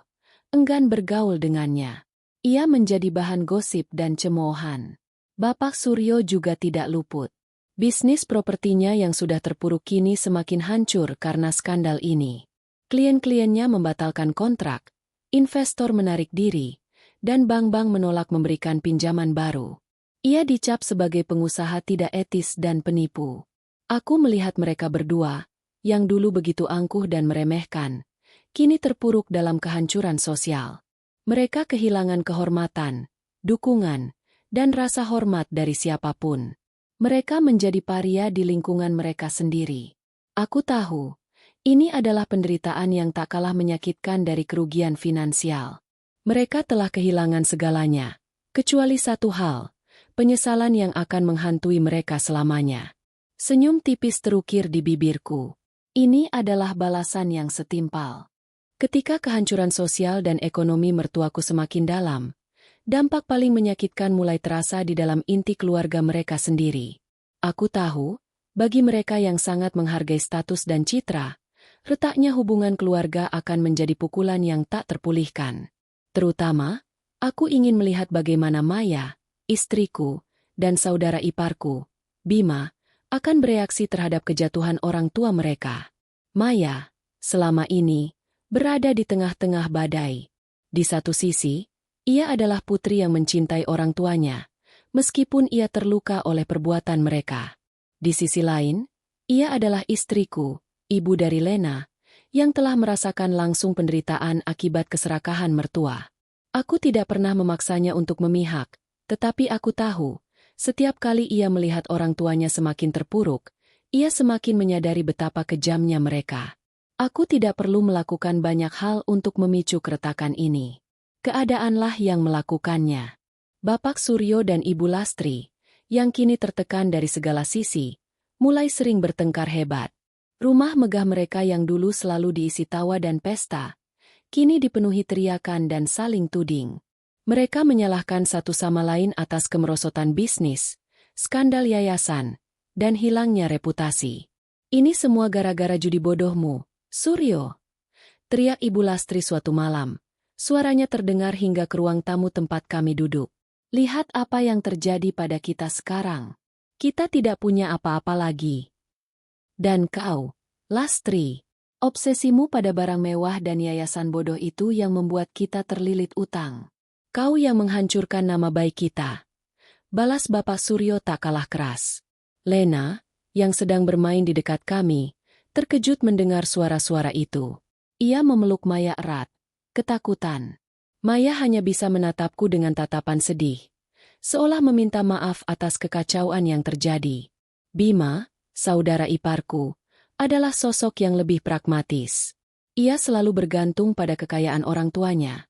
Speaker 1: enggan bergaul dengannya. Ia menjadi bahan gosip dan cemoohan. Bapak Suryo juga tidak luput. Bisnis propertinya yang sudah terpuruk kini semakin hancur karena skandal ini. Klien-kliennya membatalkan kontrak, investor menarik diri, dan bank-bank menolak memberikan pinjaman baru. Ia dicap sebagai pengusaha tidak etis dan penipu. Aku melihat mereka berdua, yang dulu begitu angkuh dan meremehkan, kini terpuruk dalam kehancuran sosial. Mereka kehilangan kehormatan, dukungan, dan rasa hormat dari siapapun. Mereka menjadi paria di lingkungan mereka sendiri. Aku tahu, ini adalah penderitaan yang tak kalah menyakitkan dari kerugian finansial. Mereka telah kehilangan segalanya, kecuali satu hal, penyesalan yang akan menghantui mereka selamanya. Senyum tipis terukir di bibirku. Ini adalah balasan yang setimpal. Ketika kehancuran sosial dan ekonomi mertuaku semakin dalam, dampak paling menyakitkan mulai terasa di dalam inti keluarga mereka sendiri. Aku tahu, bagi mereka yang sangat menghargai status dan citra, retaknya hubungan keluarga akan menjadi pukulan yang tak terpulihkan. Terutama, aku ingin melihat bagaimana Maya, istriku, dan saudara iparku, Bima, akan bereaksi terhadap kejatuhan orang tua mereka. Maya, selama ini, berada di tengah-tengah badai. Di satu sisi, ia adalah putri yang mencintai orang tuanya, meskipun ia terluka oleh perbuatan mereka. Di sisi lain, ia adalah istriku, ibu dari Lena, yang telah merasakan langsung penderitaan akibat keserakahan mertua. Aku tidak pernah memaksanya untuk memihak, tetapi aku tahu, setiap kali ia melihat orang tuanya semakin terpuruk, ia semakin menyadari betapa kejamnya mereka. Aku tidak perlu melakukan banyak hal untuk memicu keretakan ini. Keadaanlah yang melakukannya. Bapak Suryo dan Ibu Lastri, yang kini tertekan dari segala sisi, mulai sering bertengkar hebat. Rumah megah mereka yang dulu selalu diisi tawa dan pesta, kini dipenuhi teriakan dan saling tuding. Mereka menyalahkan satu sama lain atas kemerosotan bisnis, skandal yayasan, dan hilangnya reputasi. Ini semua gara-gara judi bodohmu, Suryo, teriak Ibu Lastri suatu malam. Suaranya terdengar hingga ke ruang tamu tempat kami duduk. Lihat apa yang terjadi pada kita sekarang. Kita tidak punya apa-apa lagi. Dan kau, Lastri, obsesimu pada barang mewah dan yayasan bodoh itu yang membuat kita terlilit utang. Kau yang menghancurkan nama baik kita. Balas Bapak Suryo tak kalah keras. Lena, yang sedang bermain di dekat kami, terkejut mendengar suara-suara itu. Ia memeluk Maya erat, ketakutan. Maya hanya bisa menatapku dengan tatapan sedih, seolah meminta maaf atas kekacauan yang terjadi. Bima, saudara iparku, adalah sosok yang lebih pragmatis. Ia selalu bergantung pada kekayaan orang tuanya,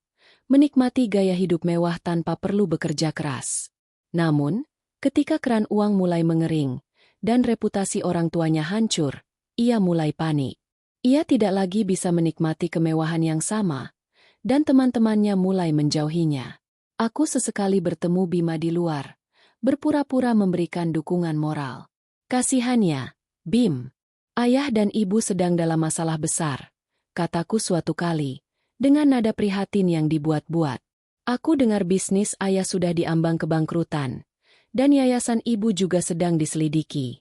Speaker 1: menikmati gaya hidup mewah tanpa perlu bekerja keras. Namun, ketika keran uang mulai mengering, dan reputasi orang tuanya hancur, ia mulai panik. Ia tidak lagi bisa menikmati kemewahan yang sama, dan teman-temannya mulai menjauhinya. Aku sesekali bertemu Bima di luar, berpura-pura memberikan dukungan moral. Kasihannya, Bim. Ayah dan ibu sedang dalam masalah besar, kataku suatu kali, dengan nada prihatin yang dibuat-buat. Aku dengar bisnis ayah sudah diambang kebangkrutan, dan yayasan ibu juga sedang diselidiki.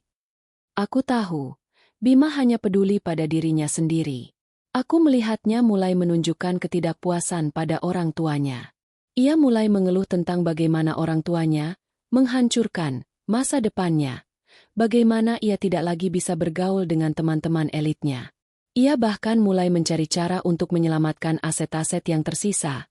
Speaker 1: Aku tahu, Bima hanya peduli pada dirinya sendiri. Aku melihatnya mulai menunjukkan ketidakpuasan pada orang tuanya. Ia mulai mengeluh tentang bagaimana orang tuanya menghancurkan masa depannya, bagaimana ia tidak lagi bisa bergaul dengan teman-teman elitnya. Ia bahkan mulai mencari cara untuk menyelamatkan aset-aset yang tersisa,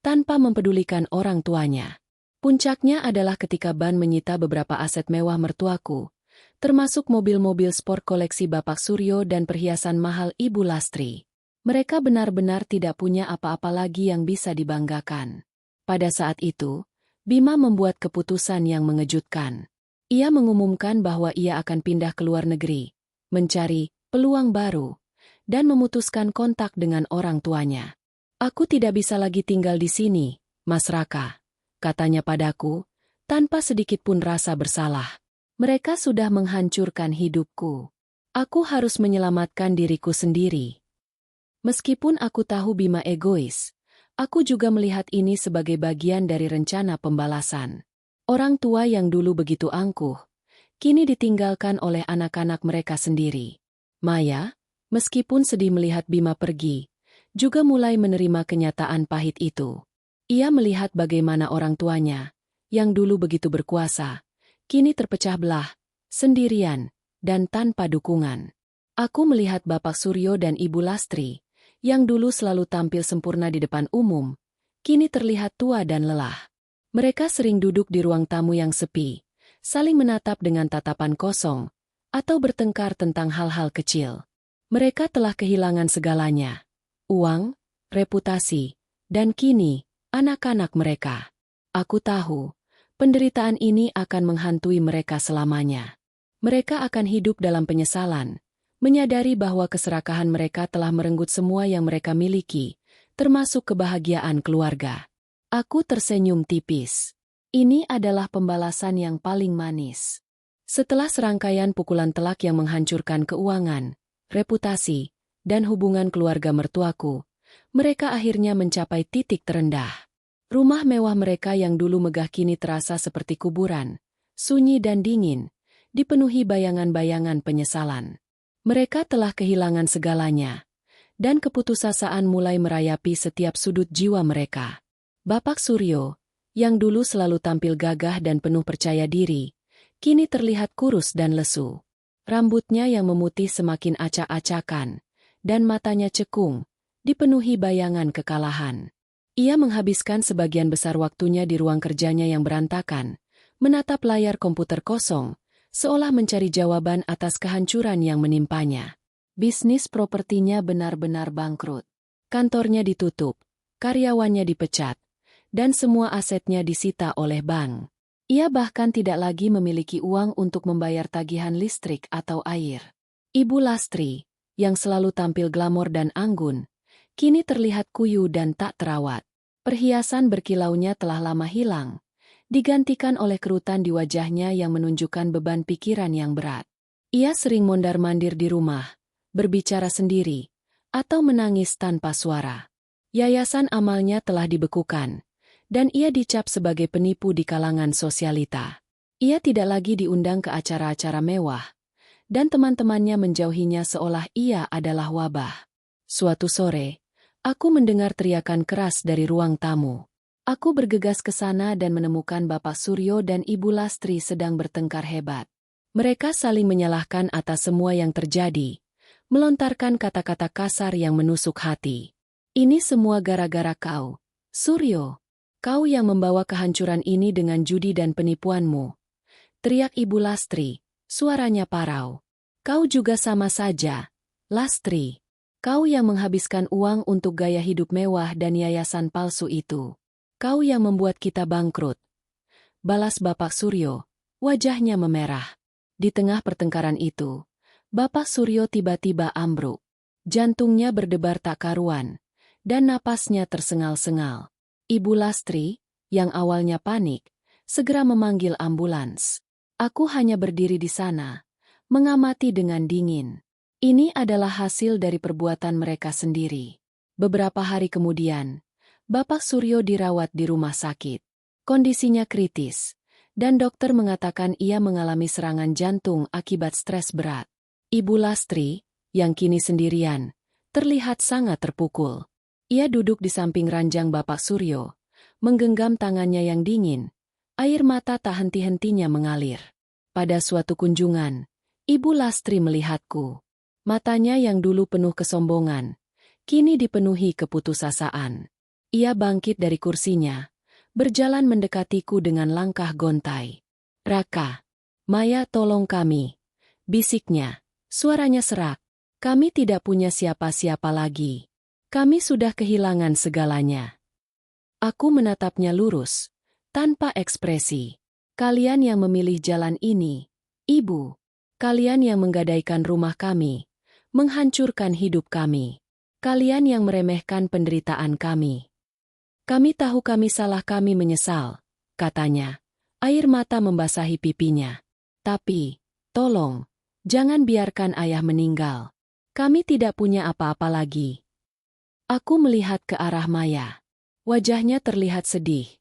Speaker 1: tanpa mempedulikan orang tuanya. Puncaknya adalah ketika ban menyita beberapa aset mewah mertuaku, termasuk mobil-mobil sport koleksi Bapak Suryo dan perhiasan mahal Ibu Lastri. Mereka benar-benar tidak punya apa-apa lagi yang bisa dibanggakan. Pada saat itu, Bima membuat keputusan yang mengejutkan. Ia mengumumkan bahwa ia akan pindah ke luar negeri, mencari peluang baru, dan memutuskan kontak dengan orang tuanya. Aku tidak bisa lagi tinggal di sini, Mas Raka, katanya padaku, tanpa sedikit pun rasa bersalah. Mereka sudah menghancurkan hidupku. Aku harus menyelamatkan diriku sendiri. Meskipun aku tahu Bima egois, Aku juga melihat ini sebagai bagian dari rencana pembalasan. Orang tua yang dulu begitu angkuh, kini ditinggalkan oleh anak-anak mereka sendiri. Maya, meskipun sedih melihat Bima pergi, juga mulai menerima kenyataan pahit itu. Ia melihat bagaimana orang tuanya, yang dulu begitu berkuasa, kini terpecah belah, sendirian, dan tanpa dukungan. Aku melihat Bapak Suryo dan Ibu Lastri, yang dulu selalu tampil sempurna di depan umum, kini terlihat tua dan lelah. Mereka sering duduk di ruang tamu yang sepi, saling menatap dengan tatapan kosong, atau bertengkar tentang hal-hal kecil. Mereka telah kehilangan segalanya. Uang, reputasi, dan kini, anak-anak mereka. Aku tahu, penderitaan ini akan menghantui mereka selamanya. Mereka akan hidup dalam penyesalan, menyadari bahwa keserakahan mereka telah merenggut semua yang mereka miliki, termasuk kebahagiaan keluarga. Aku tersenyum tipis. Ini adalah pembalasan yang paling manis. Setelah serangkaian pukulan telak yang menghancurkan keuangan, reputasi, dan hubungan keluarga mertuaku, mereka akhirnya mencapai titik terendah. Rumah mewah mereka yang dulu megah kini terasa seperti kuburan, sunyi dan dingin, dipenuhi bayangan-bayangan penyesalan. Mereka telah kehilangan segalanya, dan keputusasaan mulai merayapi setiap sudut jiwa mereka. Bapak Suryo, yang dulu selalu tampil gagah dan penuh percaya diri, kini terlihat kurus dan lesu. Rambutnya yang memutih semakin acak-acakan, dan matanya cekung, dipenuhi bayangan kekalahan. Ia menghabiskan sebagian besar waktunya di ruang kerjanya yang berantakan, menatap layar komputer kosong, seolah mencari jawaban atas kehancuran yang menimpanya. Bisnis propertinya benar-benar bangkrut. Kantornya ditutup, karyawannya dipecat, dan semua asetnya disita oleh bank. Ia bahkan tidak lagi memiliki uang untuk membayar tagihan listrik atau air. Ibu Lastri, yang selalu tampil glamor dan anggun, kini terlihat kuyu dan tak terawat. Perhiasan berkilaunya telah lama hilang, digantikan oleh kerutan di wajahnya yang menunjukkan beban pikiran yang berat. Ia sering mondar-mandir di rumah, berbicara sendiri, atau menangis tanpa suara. Yayasan amalnya telah dibekukan, dan ia dicap sebagai penipu di kalangan sosialita. Ia tidak lagi diundang ke acara-acara mewah, dan teman-temannya menjauhinya seolah ia adalah wabah. Suatu sore, aku mendengar teriakan keras dari ruang tamu. Aku bergegas ke sana dan menemukan Bapak Suryo dan Ibu Lastri sedang bertengkar hebat. Mereka saling menyalahkan atas semua yang terjadi, melontarkan kata-kata kasar yang menusuk hati. Ini semua gara-gara kau, Suryo. Kau yang membawa kehancuran ini dengan judi dan penipuanmu. Teriak Ibu Lastri, suaranya parau. Kau juga sama saja, Lastri. Kau yang menghabiskan uang untuk gaya hidup mewah dan yayasan palsu itu. Kau yang membuat kita bangkrut. Balas Bapak Suryo, wajahnya memerah. Di tengah pertengkaran itu, Bapak Suryo tiba-tiba ambruk. Jantungnya berdebar tak karuan, dan napasnya tersengal-sengal. Ibu Lastri, yang awalnya panik, segera memanggil ambulans. Aku hanya berdiri di sana, mengamati dengan dingin. Ini adalah hasil dari perbuatan mereka sendiri. Beberapa hari kemudian, Bapak Suryo dirawat di rumah sakit. Kondisinya kritis, dan dokter mengatakan ia mengalami serangan jantung akibat stres berat. Ibu Lastri, yang kini sendirian, terlihat sangat terpukul. Ia duduk di samping ranjang Bapak Suryo, menggenggam tangannya yang dingin, air mata tak henti-hentinya mengalir. Pada suatu kunjungan, Ibu Lastri melihatku. Matanya yang dulu penuh kesombongan, kini dipenuhi keputusasaan. Ia bangkit dari kursinya, berjalan mendekatiku dengan langkah gontai. Raka, Maya tolong kami, bisiknya, suaranya serak. Kami tidak punya siapa-siapa lagi. Kami sudah kehilangan segalanya. Aku menatapnya lurus, tanpa ekspresi. Kalian yang memilih jalan ini, Ibu. Kalian yang menggadaikan rumah kami, menghancurkan hidup kami. Kalian yang meremehkan penderitaan kami. Kami tahu kami salah, kami menyesal, katanya. Air mata membasahi pipinya. Tapi, tolong, jangan biarkan ayah meninggal. Kami tidak punya apa-apa lagi. Aku melihat ke arah Maya. Wajahnya terlihat sedih.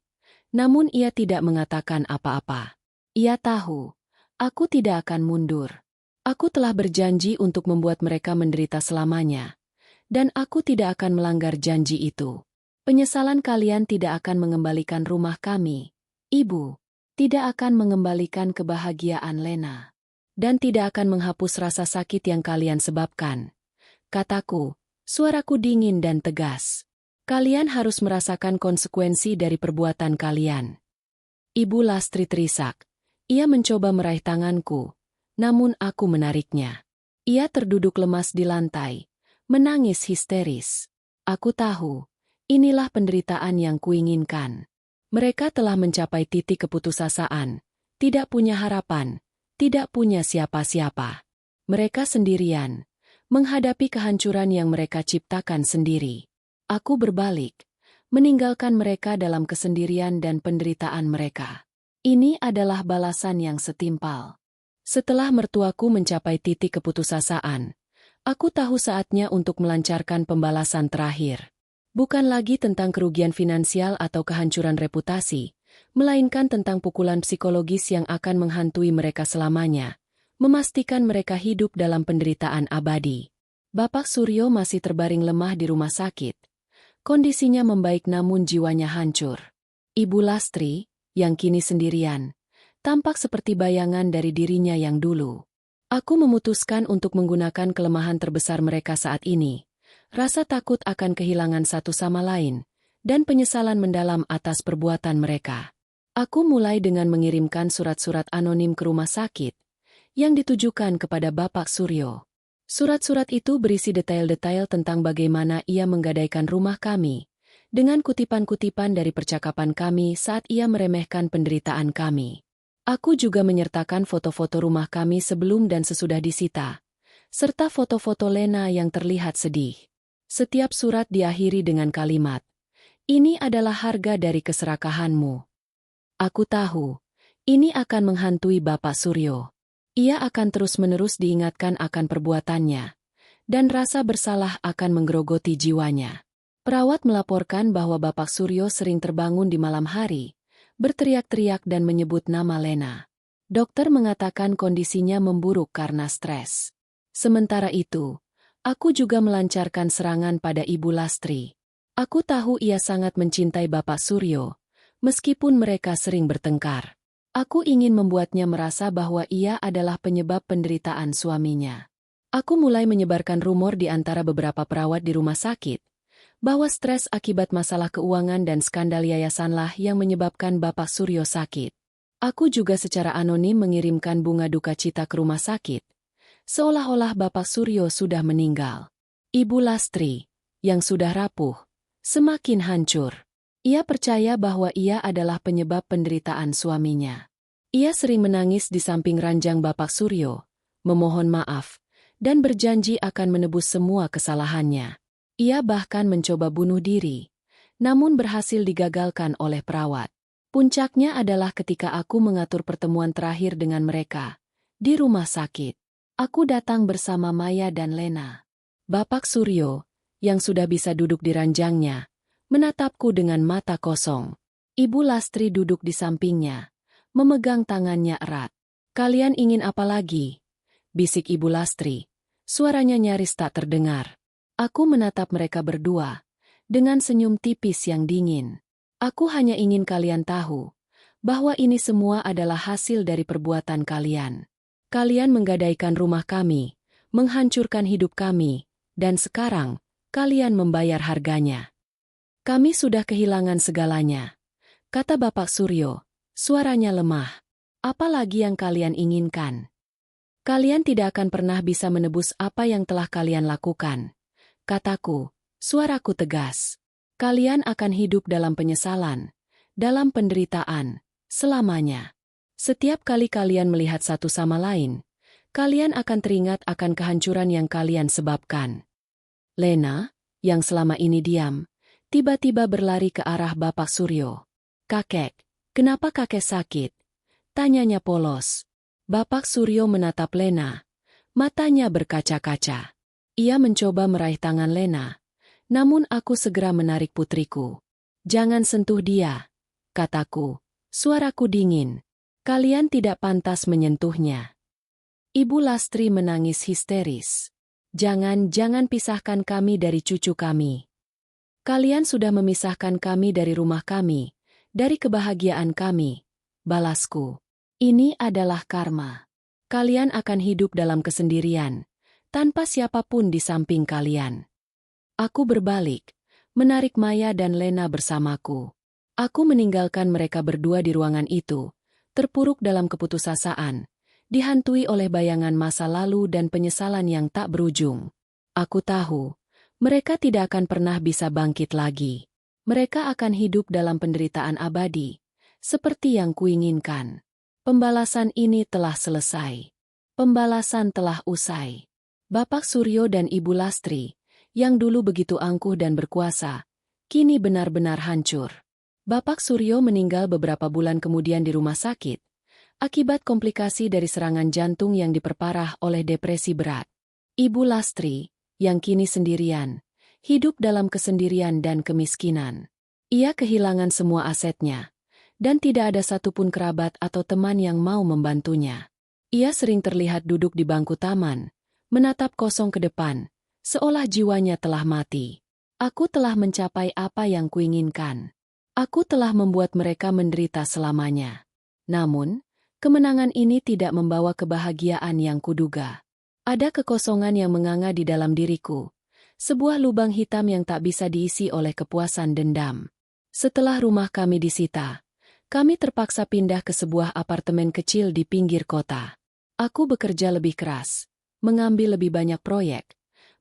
Speaker 1: Namun ia tidak mengatakan apa-apa. Ia tahu, aku tidak akan mundur. Aku telah berjanji untuk membuat mereka menderita selamanya. Dan aku tidak akan melanggar janji itu. Penyesalan kalian tidak akan mengembalikan rumah kami, Ibu. Tidak akan mengembalikan kebahagiaan Lena. Dan tidak akan menghapus rasa sakit yang kalian sebabkan. Kataku, suaraku dingin dan tegas. Kalian harus merasakan konsekuensi dari perbuatan kalian. Ibu Lastri terisak. Ia mencoba meraih tanganku, namun aku menariknya. Ia terduduk lemas di lantai, menangis histeris. Aku tahu, inilah penderitaan yang kuinginkan. Mereka telah mencapai titik keputusasaan, tidak punya harapan, tidak punya siapa-siapa. Mereka sendirian, menghadapi kehancuran yang mereka ciptakan sendiri. Aku berbalik, meninggalkan mereka dalam kesendirian dan penderitaan mereka. Ini adalah balasan yang setimpal. Setelah mertuaku mencapai titik keputusasaan, aku tahu saatnya untuk melancarkan pembalasan terakhir. Bukan lagi tentang kerugian finansial atau kehancuran reputasi, melainkan tentang pukulan psikologis yang akan menghantui mereka selamanya, memastikan mereka hidup dalam penderitaan abadi. Bapak Suryo masih terbaring lemah di rumah sakit. Kondisinya membaik namun jiwanya hancur. Ibu Lastri, yang kini sendirian, tampak seperti bayangan dari dirinya yang dulu. Aku memutuskan untuk menggunakan kelemahan terbesar mereka saat ini. Rasa takut akan kehilangan satu sama lain, dan penyesalan mendalam atas perbuatan mereka. Aku mulai dengan mengirimkan surat-surat anonim ke rumah sakit, yang ditujukan kepada Bapak Suryo. Surat-surat itu berisi detail-detail tentang bagaimana ia menggadaikan rumah kami, dengan kutipan-kutipan dari percakapan kami saat ia meremehkan penderitaan kami. Aku juga menyertakan foto-foto rumah kami sebelum dan sesudah disita, serta foto-foto Lena yang terlihat sedih. Setiap surat diakhiri dengan kalimat, "Ini adalah harga dari keserakahanmu." Aku tahu, ini akan menghantui Bapak Suryo. Ia akan terus-menerus diingatkan akan perbuatannya, dan rasa bersalah akan menggerogoti jiwanya. Perawat melaporkan bahwa Bapak Suryo sering terbangun di malam hari, berteriak-teriak dan menyebut nama Lena. Dokter mengatakan kondisinya memburuk karena stres. Sementara itu, aku juga melancarkan serangan pada Ibu Lastri. Aku tahu ia sangat mencintai Bapak Suryo, meskipun mereka sering bertengkar. Aku ingin membuatnya merasa bahwa ia adalah penyebab penderitaan suaminya. Aku mulai menyebarkan rumor di antara beberapa perawat di rumah sakit, bahwa stres akibat masalah keuangan dan skandal yayasanlah yang menyebabkan Bapak Suryo sakit. Aku juga secara anonim mengirimkan bunga duka cita ke rumah sakit, seolah-olah Bapak Suryo sudah meninggal. Ibu Lastri, yang sudah rapuh, semakin hancur. Ia percaya bahwa ia adalah penyebab penderitaan suaminya. Ia sering menangis di samping ranjang Bapak Suryo, memohon maaf, dan berjanji akan menebus semua kesalahannya. Ia bahkan mencoba bunuh diri, namun berhasil digagalkan oleh perawat. Puncaknya adalah ketika aku mengatur pertemuan terakhir dengan mereka, di rumah sakit. Aku datang bersama Maya dan Lena. Bapak Suryo, yang sudah bisa duduk di ranjangnya, menatapku dengan mata kosong. Ibu Lastri duduk di sampingnya, memegang tangannya erat. "Kalian ingin apa lagi?" bisik Ibu Lastri. Suaranya nyaris tak terdengar. Aku menatap mereka berdua, dengan senyum tipis yang dingin. "Aku hanya ingin kalian tahu, bahwa ini semua adalah hasil dari perbuatan kalian. Kalian menggadaikan rumah kami, menghancurkan hidup kami, dan sekarang, kalian membayar harganya. Kami sudah kehilangan segalanya," kata Bapak Suryo, suaranya lemah. "Apa lagi yang kalian inginkan? Kalian tidak akan pernah bisa menebus apa yang telah kalian lakukan," kataku, suaraku tegas. "Kalian akan hidup dalam penyesalan, dalam penderitaan, selamanya. Setiap kali kalian melihat satu sama lain, kalian akan teringat akan kehancuran yang kalian sebabkan." Lena, yang selama ini diam, tiba-tiba berlari ke arah Bapak Suryo. "Kakek, kenapa kakek sakit?" tanyanya polos. Bapak Suryo menatap Lena, matanya berkaca-kaca. Ia mencoba meraih tangan Lena, namun aku segera menarik putriku. Jangan sentuh dia, kataku. Suaraku dingin. Kalian tidak pantas menyentuhnya. Ibu Lastri menangis histeris. Jangan pisahkan kami dari cucu kami. Kalian sudah memisahkan kami dari rumah kami, dari kebahagiaan kami. Balasku. Ini adalah karma. Kalian akan hidup dalam kesendirian, tanpa siapapun di samping kalian. Aku berbalik, menarik Maya dan Lena bersamaku. Aku meninggalkan mereka berdua di ruangan itu, terpuruk dalam keputusasaan, dihantui oleh bayangan masa lalu dan penyesalan yang tak berujung. Aku tahu, mereka tidak akan pernah bisa bangkit lagi. Mereka akan hidup dalam penderitaan abadi, seperti yang kuinginkan. Pembalasan ini telah selesai. Pembalasan telah usai. Bapak Suryo dan Ibu Lastri, yang dulu begitu angkuh dan berkuasa, kini benar-benar hancur. Bapak Suryo meninggal beberapa bulan kemudian di rumah sakit, akibat komplikasi dari serangan jantung yang diperparah oleh depresi berat. Ibu Lastri, yang kini sendirian, hidup dalam kesendirian dan kemiskinan. Ia kehilangan semua asetnya, dan tidak ada satupun kerabat atau teman yang mau membantunya. Ia sering terlihat duduk di bangku taman, menatap kosong ke depan, seolah jiwanya telah mati. Aku telah mencapai apa yang kuinginkan. Aku telah membuat mereka menderita selamanya. Namun, kemenangan ini tidak membawa kebahagiaan yang kuduga. Ada kekosongan yang menganga di dalam diriku. Sebuah lubang hitam yang tak bisa diisi oleh kepuasan dendam. Setelah rumah kami disita, kami terpaksa pindah ke sebuah apartemen kecil di pinggir kota. Aku bekerja lebih keras, mengambil lebih banyak proyek,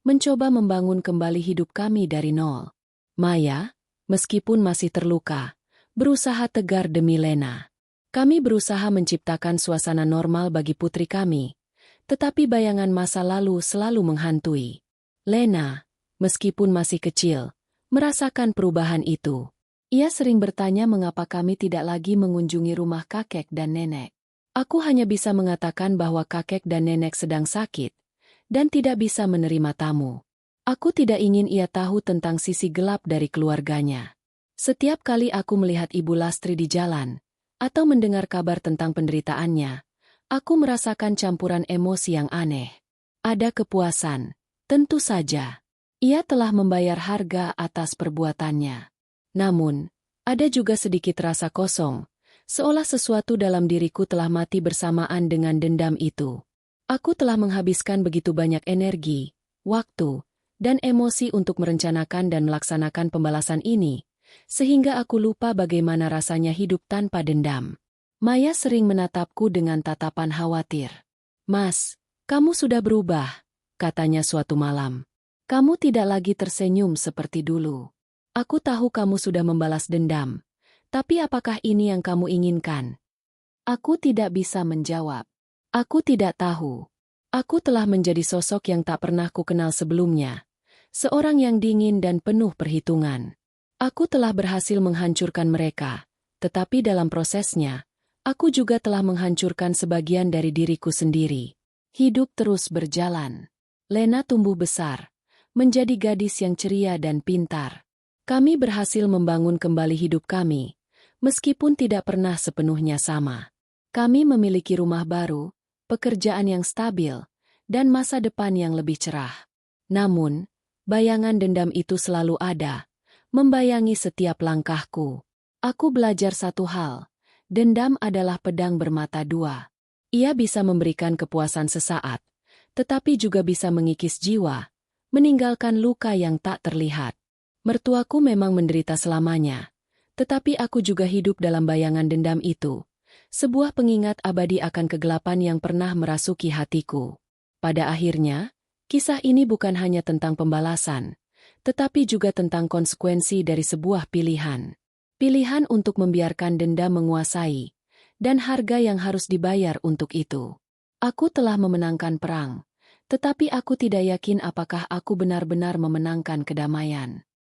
Speaker 1: mencoba membangun kembali hidup kami dari nol. Maya, meskipun masih terluka, berusaha tegar demi Lena. Kami berusaha menciptakan suasana normal bagi putri kami, tetapi bayangan masa lalu selalu menghantui. Lena, meskipun masih kecil, merasakan perubahan itu. Ia sering bertanya mengapa kami tidak lagi mengunjungi rumah kakek dan nenek. Aku hanya bisa mengatakan bahwa kakek dan nenek sedang sakit, dan tidak bisa menerima tamu. Aku tidak ingin ia tahu tentang sisi gelap dari keluarganya. Setiap kali aku melihat Ibu Lastri di jalan, atau mendengar kabar tentang penderitaannya, aku merasakan campuran emosi yang aneh. Ada kepuasan, tentu saja. Ia telah membayar harga atas perbuatannya. Namun, ada juga sedikit rasa kosong, seolah sesuatu dalam diriku telah mati bersamaan dengan dendam itu. Aku telah menghabiskan begitu banyak energi, waktu, dan emosi untuk merencanakan dan melaksanakan pembalasan ini, sehingga aku lupa bagaimana rasanya hidup tanpa dendam. Maya sering menatapku dengan tatapan khawatir. "Mas, kamu sudah berubah," katanya suatu malam. "Kamu tidak lagi tersenyum seperti dulu. Aku tahu kamu sudah membalas dendam, tapi apakah ini yang kamu inginkan?" Aku tidak bisa menjawab. Aku tidak tahu. Aku telah menjadi sosok yang tak pernah kukenal sebelumnya. Seorang yang dingin dan penuh perhitungan. Aku telah berhasil menghancurkan mereka, tetapi dalam prosesnya, aku juga telah menghancurkan sebagian dari diriku sendiri. Hidup terus berjalan. Lena tumbuh besar, menjadi gadis yang ceria dan pintar. Kami berhasil membangun kembali hidup kami, meskipun tidak pernah sepenuhnya sama. Kami memiliki rumah baru, pekerjaan yang stabil, dan masa depan yang lebih cerah. Namun, bayangan dendam itu selalu ada, membayangi setiap langkahku. Aku belajar satu hal, dendam adalah pedang bermata dua. Ia bisa memberikan kepuasan sesaat, tetapi juga bisa mengikis jiwa, meninggalkan luka yang tak terlihat. Mertuaku memang menderita selamanya, tetapi aku juga hidup dalam bayangan dendam itu, sebuah pengingat abadi akan kegelapan yang pernah merasuki hatiku. Pada akhirnya, kisah ini bukan hanya tentang pembalasan, tetapi juga tentang konsekuensi dari sebuah pilihan. Pilihan untuk membiarkan dendam menguasai, dan harga yang harus dibayar untuk itu. Aku telah memenangkan perang, tetapi aku tidak yakin apakah aku benar-benar memenangkan kedamaian.